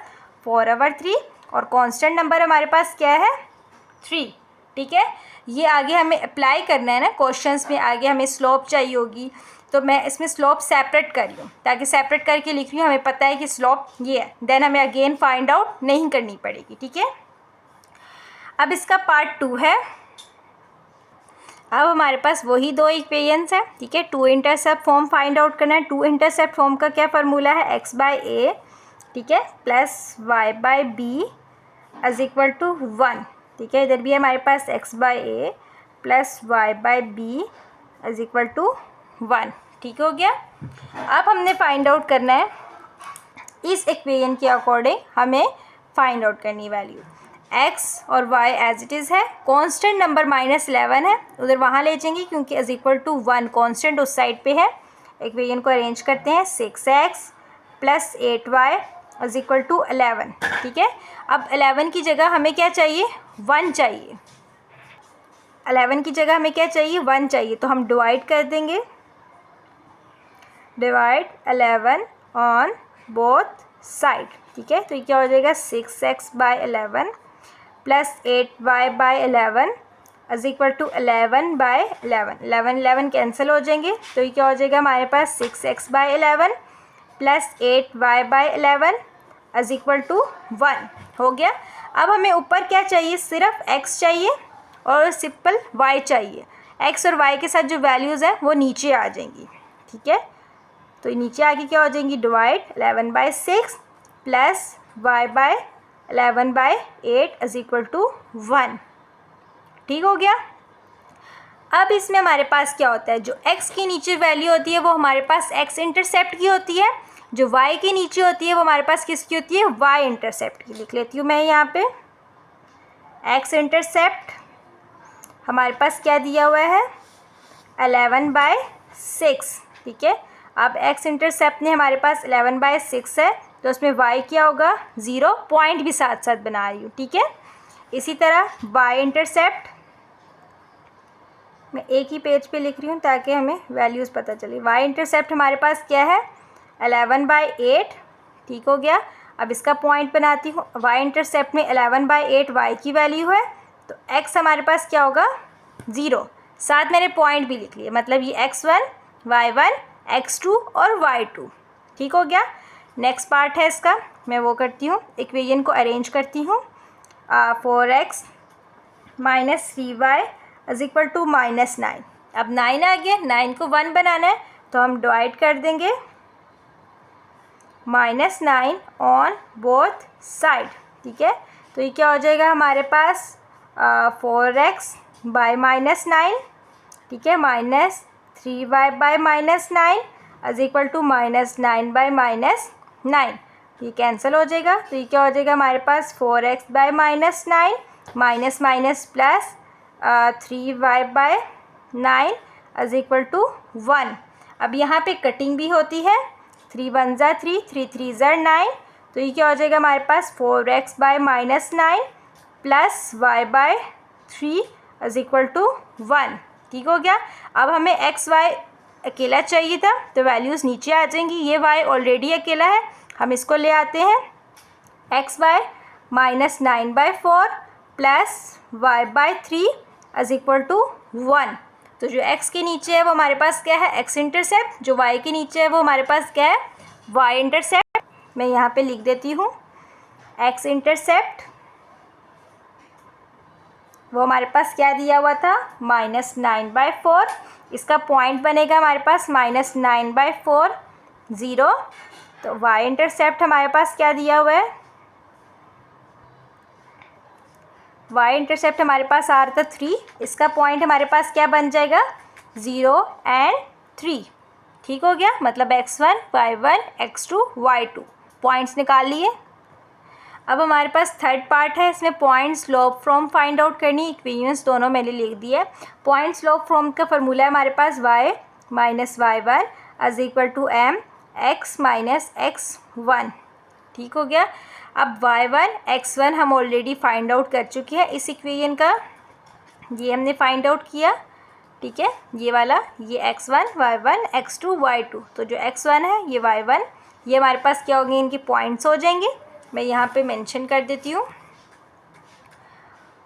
4/3, और कांस्टेंट नंबर हमारे पास क्या है 3, ठीक है। ये आगे हमें अप्लाई करना है ना क्वेश्चंस में, आगे हमें स्लोप चाहिए होगी, तो मैं इसमें स्लोप सेपरेट कर रही हूँ ताकि सेपरेट करके लिख रही हूँ, हमें पता है कि स्लोप ये है, देन हमें अगेन फाइंड आउट नहीं करनी पड़ेगी, ठीक है। अब इसका पार्ट 2 है, अब हमारे पास वही 2 इक्वेशंस हैं, ठीक है। 2 इंटरसेप्ट फॉर्म फाइंड आउट करना है। 2 इंटरसेप्ट फॉर्म का क्या फार्मूला है x/a, ठीक है, + y/b = 1, ठीक है। इधर भी हमारे पास x/a + y/b = 1। ठीक हो गया। अब हमने फाइंड आउट करना है इस इक्वेशन के अकॉर्डिंग, हमें फाइंड आउट करनी वैल्यू x और y एज इट इज़ है। कांस्टेंट नंबर -11 है, उधर वहाँ ले जाएंगे क्योंकि इज इक्वल टू 1 कांस्टेंट उस साइड पे है। इक्वेशन को अरेंज करते हैं 6x + 8y is equal to 11। ठीक है, अब 11 की जगह हमें क्या चाहिए, 1 चाहिए। 11 की जगह हमें क्या चाहिए, 1 चाहिए, तो हम डिवाइड कर देंगे, डिवाइड 11 ऑन बोथ साइड। ठीक है, तो ये क्या हो जाएगा 6x/11 + 8y/11 is equal to 11/11। 11 cancel हो जाएंगे, तो ये क्या हो जाएगा हमारे पास 6x/11 + 8y/11 is equal to 1 हो गया। अब हमें ऊपर क्या चाहिए, सिर्फ x चाहिए और सिंपल y चाहिए। x और y के साथ जो वैल्यूज़ हैं वो नीचे आ जाएंगी। ठीक है, तो नीचे आके क्या हो जाएंगी, divide 11/6 + y/11/8 is equal to 1। ठीक हो गया। अब इसमें हमारे पास क्या होता है, जो x की नीचे वैल्यू होती है वो हमारे पास x इंटरसेप्ट की होती है, जो y के नीचे होती है वो हमारे पास किसकी होती है, y इंटरसेप्ट की। लिख लेती हूँ मैं यहाँ पे, x इंटरसेप्ट हमारे पास क्या दिया हुआ है, 11/6। ठीक है, अब x इंटरसेप्ट ने हमारे पास 11/6 है, तो उसमें y क्या होगा, 0, पॉइंट भी साथ साथ बना रही हूँ। ठीक है, इसी तरह y इंटरसेप्ट मैं एक ही पेज पे लिख रही हूँ ताकि हमें वैल्यूज़ पता चले। y इंटरसेप्ट हमारे पास क्या है, 11/8। ठीक हो गया। अब इसका पॉइंट बनाती हूँ, y इंटरसेप्ट में 11/8 y की वैल्यू है, तो x हमारे पास क्या होगा, 0, साथ मैंने पॉइंट भी लिख लिया, मतलब ये x1 y1 x2 और y2। ठीक हो गया। नेक्स्ट पार्ट है इसका, मैं वो करती हूँ, इक्वेशन को अरेंज करती हूँ। 4x - 3y is equal to -9। अब 9 आ गया, 9 को 1 बनाना है, तो हम डिवाइड कर देंगे -9 ऑन बोथ साइड। ठीक है, तो ये क्या हो जाएगा हमारे पास 4x/-9, ठीक है, -3y/-9 इज इक्वल टू -9/-9। ये कैंसिल हो जाएगा, तो ये क्या हो जाएगा हमारे पास 4x/-9 minus minus plus 3y/9 is equal to 1। अब यहाँ पे कटिंग भी होती है, 3 1 ज़ा 3, 3 3 ज़ा 9, तो ये क्या हो जाएगा हमारे पास 4x/-9 plus y/3 is equal to 1। ठीक हो गया। अब हमें x y अकेला चाहिए था, तो वैल्यूज़ नीचे आ जाएंगी। ये y ऑलरेडी अकेला है, हम इसको ले आते हैं, xy -9/4 plus y/3 is equal to 1। तो जो x के नीचे है वो हमारे पास क्या है, x इंटरसेप्ट, जो y के नीचे है वो हमारे पास क्या है, y इंटरसेप्ट। मैं यहाँ पे लिख देती हूँ, x इंटरसेप्ट वो हमारे पास क्या दिया हुआ था, -9/4। इसका पॉइंट बनेगा हमारे पास -9/4 0। तो y इंटरसेप्ट हमारे पास क्या दिया हुआ है, y इंटरसेप्ट हमारे पास आ रहा था 3, इसका पॉइंट हमारे पास क्या बन जाएगा, 0 और 3। ठीक हो गया, मतलब x1 y1 x2 y2 points निकाल लिए। अब हमारे पास थर्ड पार्ट है, इसमें point slope from find out करनी। इक्वेशंस दोनों मैंने लिख दिए। पॉइंट स्लोप फ्रॉम का फॉर्मूला है हमारे पास y - y1 is equal to m x - x1। ठीक हो गया। अब y1 x1 हम ऑलरेडी फाइंड आउट कर चुके हैं इस इक्वेशन का, ये हमने फाइंड आउट किया। ठीक है, ये वाला, ये x1 y1 x2 y2, तो जो x1 है ये y1, ये हमारे पास क्या होंगे, इनके पॉइंट्स हो जाएंगे। मैं यहाँ पे मेंशन कर देती हूँ,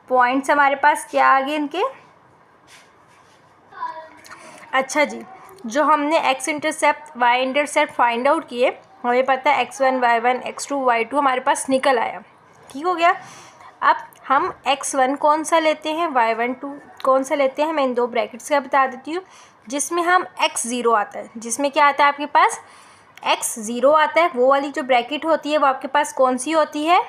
पॉइंट्स हमारे पास क्या आ गए इनके। अच्छा जी, जो हमने x intercept y intercept find out किए, हमें पता है x1 y1 x2 y2 हमारे पास निकल आया। ठीक हो गया। अब हम x1 कौन सा लेते हैं, y1 2 कौन सा लेते हैं, मैं इन दो ब्रैकेट्स का बता देती हूँ, जिसमें हम x0 आता है, जिसमें क्या आता है आपके पास x0 आता है, वो वाली जो ब्रैकेट होती है वो आपके पास कौन सी होती है,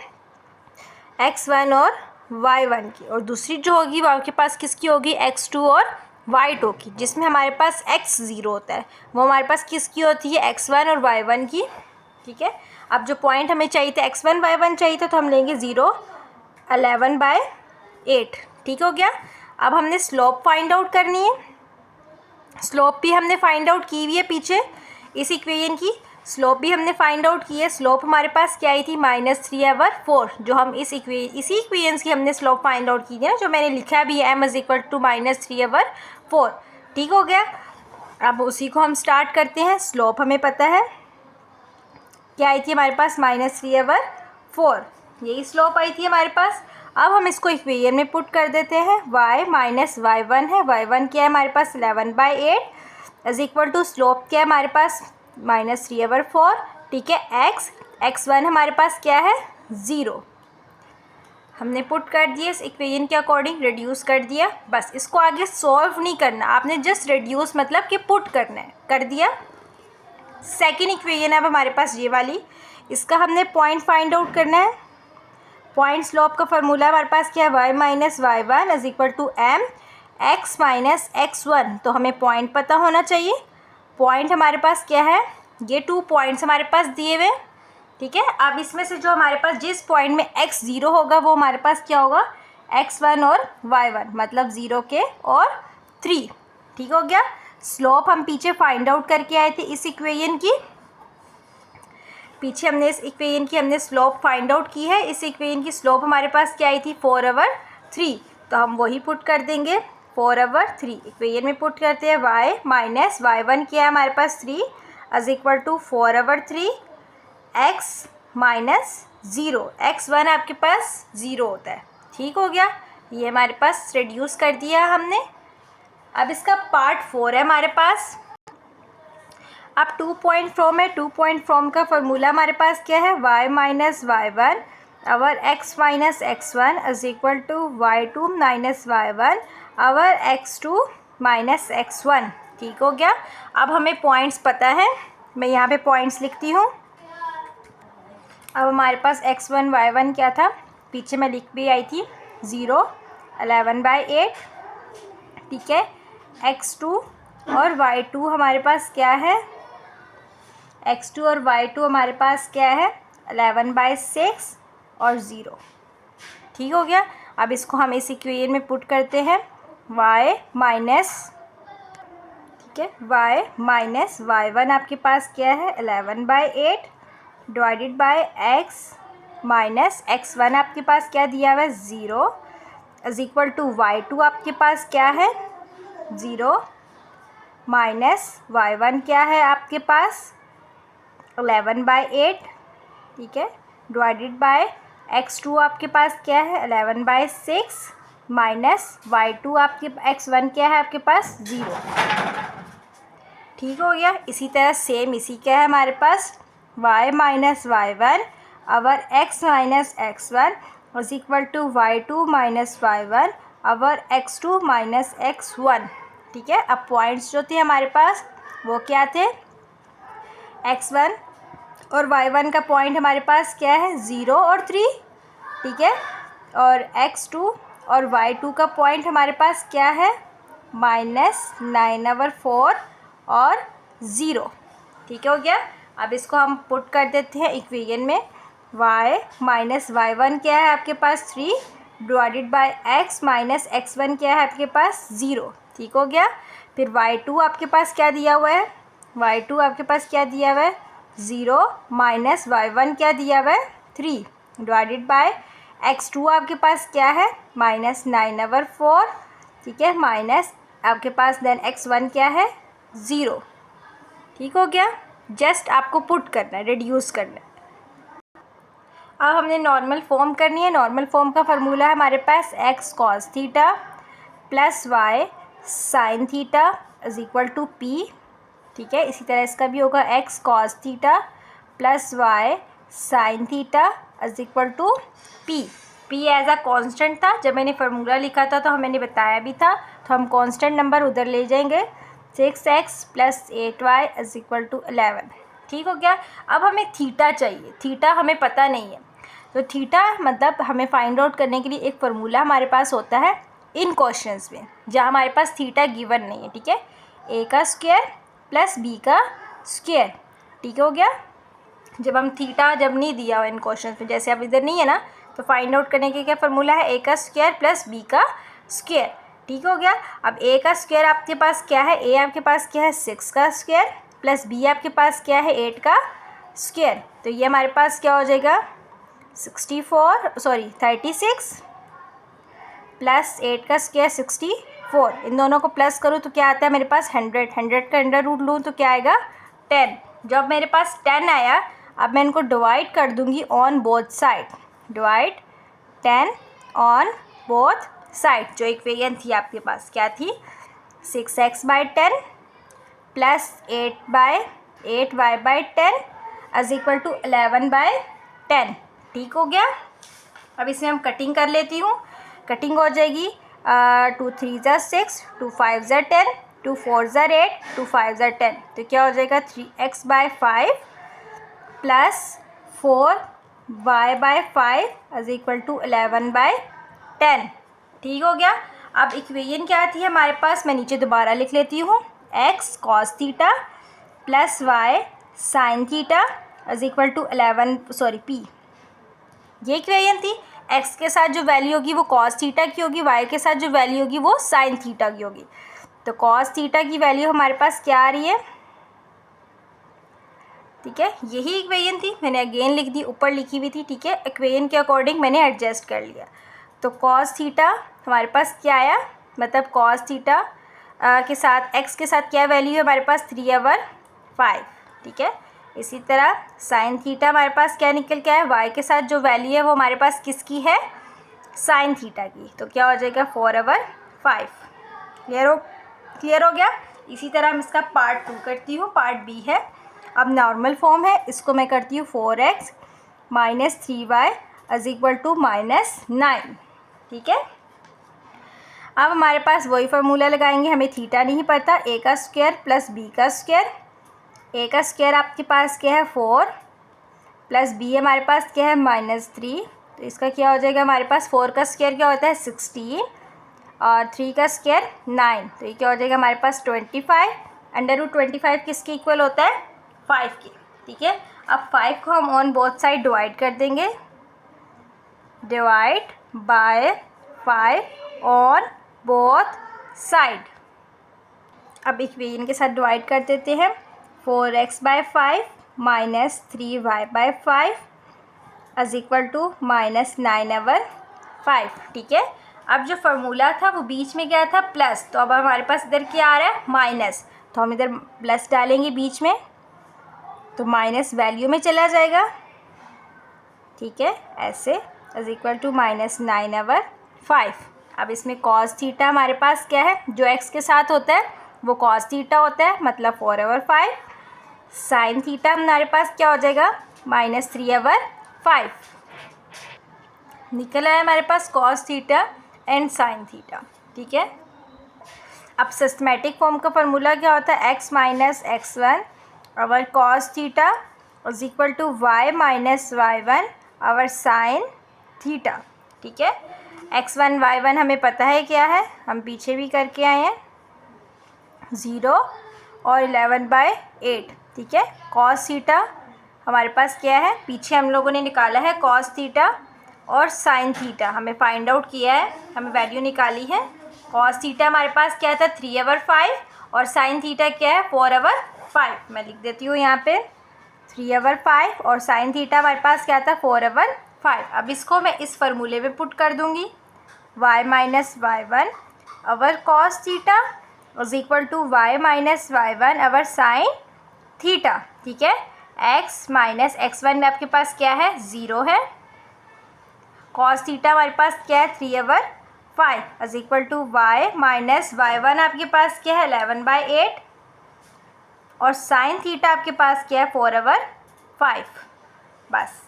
x1 और y1 की, और दूसरी जो होगी वो आपके पास किसकी होगी, x2 और y2 की, जिसमें हमारे पास x 0 होता है, वो हमारे पास किसकी होती है, x1 और y1 की। ठीक है, अब जो पॉइंट हमें चाहिए था x1 y1 चाहिए था, तो हम लेंगे 0 11/8। ठीक हो गया। अब हमने स्लोप फाइंड आउट करनी है। स्लोप भी हमने फाइंड आउट की हुई है पीछे, इस इक्वेशन की स्लोप भी हमने फाइंड आउट की है। स्लोप हमारे पास क्या आई थी, -3/4, जो हम इसी इक्वेशन की हमने स्लोप फाइंड आउट की थी ना, जो मैंने लिखा भी है m = -3/4। ठीक हो गया। अब उसी को हम स्टार्ट करते हैं। स्लोप हमें पता है क्या आई थी हमारे पास, -3/4, यही स्लोप आई थी हमारे पास। अब हम इसको इक्वेशन में पुट कर देते हैं। y - y1 है, y1 क्या है हमारे पास 11/8 = स्लोप क्या है हमारे पास -3/4। ठीक है, x1 हमारे पास क्या है 0, हमने पुट कर दिया इस इक्वेशन के अकॉर्डिंग, रिड्यूस कर दिया। बस इसको आगे सॉल्व नहीं करना, आपने जस्ट रिड्यूस मतलब कि पुट करना है, कर दिया। सेकेंड इक्वेशन अब हमारे पास ये वाली, इसका हमने पॉइंट फाइंड आउट करना है। पॉइंट स्लोप का फार्मूला हमारे पास क्या है, y - y1 = m x - x1, तो हमें पॉइंट पता होना चाहिए। पॉइंट हमारे पास क्या है, ये 2 पॉइंट्स हमारे पास दिए हुए। ठीक है, अब इसमें से जो हमारे पास जिस पॉइंट में x 0 होगा, वो हमारे पास क्या होगा, x1 और y1, मतलब 0 के और 3। ठीक हो गया। स्लोप हम पीछे फाइंड आउट करके आए थे इस इक्वेशन की, पीछे हमने इस इक्वेशन की हमने स्लोप फाइंड आउट की है। इस इक्वेशन की स्लोप हमारे पास क्या आई थी, 4/3, तो हम वही पुट कर देंगे 4/3। इक्वेशन में पुट करते हैं। y - y1 क्या है हमारे पास 3 = 4/3, x - 0, x1 आपके पास 0 होता है। ठीक हो गया, ये हमारे पास रिड्यूस कर दिया हमने। अब इसका पार्ट 4 है हमारे पास। अब 2 पॉइंट फ्रॉम है, 2 पॉइंट फ्रॉम का फार्मूला हमारे पास क्या है, y - y1 और x - x1 = y2 - y1 और x2 - x1। ठीक हो गया। अब हमें पॉइंट्स पता है, मैं यहाँ पे पॉइंट्स लिखती हूँ। अब हमारे पास x1 y1 क्या था, पीछे मैं लिख भी आई थी, 0 11/8। ठीक है, x2 और y2 हमारे पास क्या है, x2 और y2 हमारे पास क्या है 11/6 और 0। ठीक हो गया। अब इसको हम इस इक्वेशन में पुट करते हैं। y - y1 आपके पास क्या है 11/8 डिवाइडेड बाय x - x1 आपके पास क्या दिया हुआ है 0 = y2 आपके पास क्या है 0 माइनस y1 क्या है आपके पास 11/8। ठीक है, डिवाइडेड बाय x2 आपके पास क्या है 11/6 माइनस y2 आपके x1 क्या है आपके पास 0। ठीक हो गया। इसी तरह सेम इसी क्या है हमारे पास y - y1 और x - x1 = y2 - y1 और x2 - x1। ठीक है, अब पॉइंट्स जो थे हमारे पास वो क्या थे, x1 और y1 का पॉइंट हमारे पास क्या है 0 और 3। ठीक है, और x2 और y2 का पॉइंट हमारे पास क्या है -9/4 और 0। ठीक हो गया। अब इसको हम पुट कर देते हैं इक्वेशन में। y - y1 क्या है आपके पास 3 डिवाइडेड बाय x - x1 क्या है आपके पास 0। ठीक हो गया। फिर y2 आपके पास क्या दिया हुआ है, y2 आपके पास क्या दिया हुआ है 0 माइनस y1 क्या दिया हुआ है 3 डिवाइडेड बाय x2 आपके पास क्या है -9/4। ठीक है, माइनस आपके पास देन x1 क्या है 0। ठीक हो गया। जस्ट आपको पुट करना है, रिड्यूस करना है। अब हमने नॉर्मल फॉर्म करनी है। नॉर्मल फॉर्म का फार्मूला है हमारे पास x cos theta plus y sine theta = p। ठीक है, इसी तरह इसका भी होगा x cos theta plus y sine theta = p। p as a constant था, जब मैंने फार्मूला लिखा था तो मैंने बताया भी था, तो हम कांस्टेंट नंबर उधर ले जाएंगे। 6x + 8y = 11। ठीक हो गया। अब हमें थीटा चाहिए, थीटा हमें पता नहीं है, तो थीटा मतलब हमें फाइंड आउट करने के लिए एक फार्मूला हमारे पास होता है इन क्वेश्चंस में जहाँ हमारे पास थीटा गिवन नहीं है, ठीक है, ए का स्क्वायर प्लस बी का स्क्वायर, ठीक हो गया। जब हम थीटा जब नहीं दिया हो इन क्वेश्चंस में, जैसे अब इधर नहीं है ना, तो फाइंड आउट करने के क्या फार्मूला है, ए का स्क्वायर प्लस बी का स्क्वायर, ठीक हो गया। अब ए का स्क्वायर आपके पास क्या है, ए आपके पास क्या है 6 का स्क्वायर प्लस बी आपके पास क्या है 8 का स्क्वायर, तो ये हमारे पास क्या हो जाएगा 36 प्लस 8 का स्क्वायर 64, इन दोनों को प्लस करूँ तो क्या आता है मेरे पास 100, 100 का अंडर रूट लूँ तो क्या आएगा 10। जब मेरे पास 10 आया, अब मैं इनको डिवाइड कर दूँगी on both side, divide 10 on both side. जो इक्वेशन थी आपके पास क्या थी, 6x/10 plus 8y/10 is equal to 11/10, ठीक हो गया। अब इसमें हम कटिंग कर लेती हूँ, कटिंग हो जाएगी 2 3 ज़ा 6, 2 5 ज़ा 10, 2 4 ज़ा 8, 2 5 ज़ा 10, तो क्या हो जाएगा 3x/5 plus 4y/5 is equal to 11/10, ठीक हो गया। अब इक्वेशन क्या थी हमारे पास, मैं नीचे दोबारा लिख लेती हूँ, x cos theta plus y sin theta is equal to p, ये इक्वेशन थी। x के साथ जो वैल्यू होगी वो cos थीटा की होगी, y के साथ जो वैल्यू होगी वो sin थीटा की होगी। तो cos थीटा की वैल्यू हमारे पास क्या आ रही है, ठीक है, यही इक्वेशन थी, मैंने अगेन लिख दी, ऊपर लिखी हुई थी, ठीक है, इक्वेशन के अकॉर्डिंग मैंने एडजस्ट कर लिया। तो cos थीटा हमारे पास क्या आया, मतलब cos थीटा के साथ x के साथ क्या वैल्यू है हमारे पास 3/5, ठीक है। इसी तरह sin थीटा हमारे पास क्या निकल के आया, y के साथ जो वैल्यू है वो हमारे पास किसकी है, sin थीटा की, तो क्या हो जाएगा 4/5। क्लियर हो गया। इसी तरह हम इसका पार्ट 2 करती हूँ, पार्ट बी है, अब नॉर्मल फॉर्म है, इसको मैं करती हूँ 4x minus 3y is equal to -9, ठीक है। अब हमारे पास वही फार्मूला लगाएंगे, हमें थीटा नहीं पता, ए का स्क्वायर प्लस बी का स्क्वायर, ए का स्क्वायर आपके पास क्या है 4 प्लस बी हमारे पास क्या है -3, तो इसका क्या हो जाएगा हमारे पास 4 का स्क्वायर क्या होता है 16 और 3 का स्क्वायर 9, तो ये क्या हो जाएगा हमारे पास 25, अंडर रूट 25 किसके इक्वल होता है 5 के, ठीक है। अब 5 को हम ऑन बोथ साइड डिवाइड कर देंगे, divide by 5 on both side. अब इक्वेशन के साथ डिवाइड कर देते हैं, 4x/5 minus 3y/5 is equal to -9/5, ठीक है। अब जो फार्मूला था वो बीच में क्या था प्लस, तो अब हमारे पास इधर क्या आ रहा है माइनस, तो हम इधर प्लस डालेंगे बीच में, तो माइनस वैल्यू में चला जाएगा, ठीक है, ऐसे इज इक्वल टू -9/5। अब इसमें cos थीटा हमारे पास क्या है, जो x के साथ होता है वो cos थीटा होता है, मतलब 4/5, sin थीटा हमारे पास क्या हो जाएगा -3/5, निकल आया हमारे पास cos theta and sin theta, ठीक है। अब सिस्टमेटिक फॉर्म का फार्मूला क्या होता है, x माइनस x1 और cos theta is equal to y minus y1 और sin थीटा, ठीक है। x1 y1 हमें पता है क्या है, हम पीछे भी करके आए हैं 0 और 11/8, ठीक है। cos थीटा हमारे पास क्या है, पीछे हम लोगों ने निकाला है cos थीटा और sin थीटा, हमें फाइंड आउट किया है, हमें वैल्यू निकाली है। cos थीटा हमारे पास क्या था 3/5 और sin थीटा क्या है 4/5, मैं लिख देती हूँ यहाँ पे 3/5 और sin थीटा हमारे पास क्या था 4/5। अब इसको मैं इस फार्मूले में पुट कर दूँगी, y minus y1 over cos theta is equal to y minus y1 over sin theta, ठीक है। x माइनस x1 आपके पास क्या है 0 है, cos थीटा हमारे पास क्या है 3/5 is equal to y minus y1 आपके पास क्या है 11/8 और sin थीटा आपके पास क्या है 4/5। बस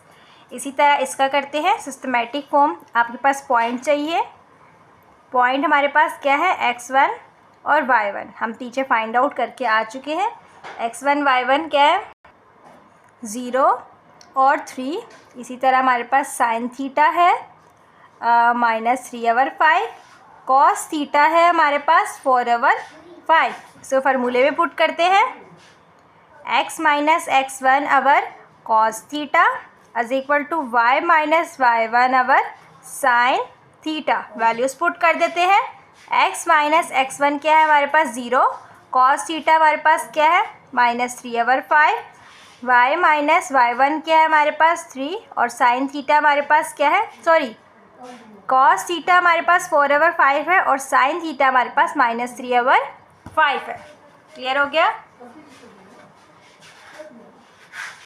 इसी तरह इसका करते हैं सिस्टमेटिक फॉर्म, आपके पास पॉइंट चाहिए, पॉइंट हमारे पास क्या है x1 और y1, हम पीछे फाइंड आउट करके आ चुके हैं। x1 y1 क्या है 0 और 3, इसी तरह हमारे पास sin थीटा है -3/5, कॉस थीटा है हमारे पास 4/5। सो फार्मूले में पुट करते हैं, x minus x1 over cos theta is equal to y minus y1 over sine theta. Values put कर देते हैं। x माइनस x1 क्या है हमारे पास 0, कॉस थीटा हमारे पास क्या है -3/5, y माइनस y1 क्या है हमारे पास 3 और साइन थीटा हमारे पास क्या है, सॉरी कॉस थीटा हमारे पास 4/5 है और साइन थीटा हमारे पास -3/5 है। क्लियर हो गया।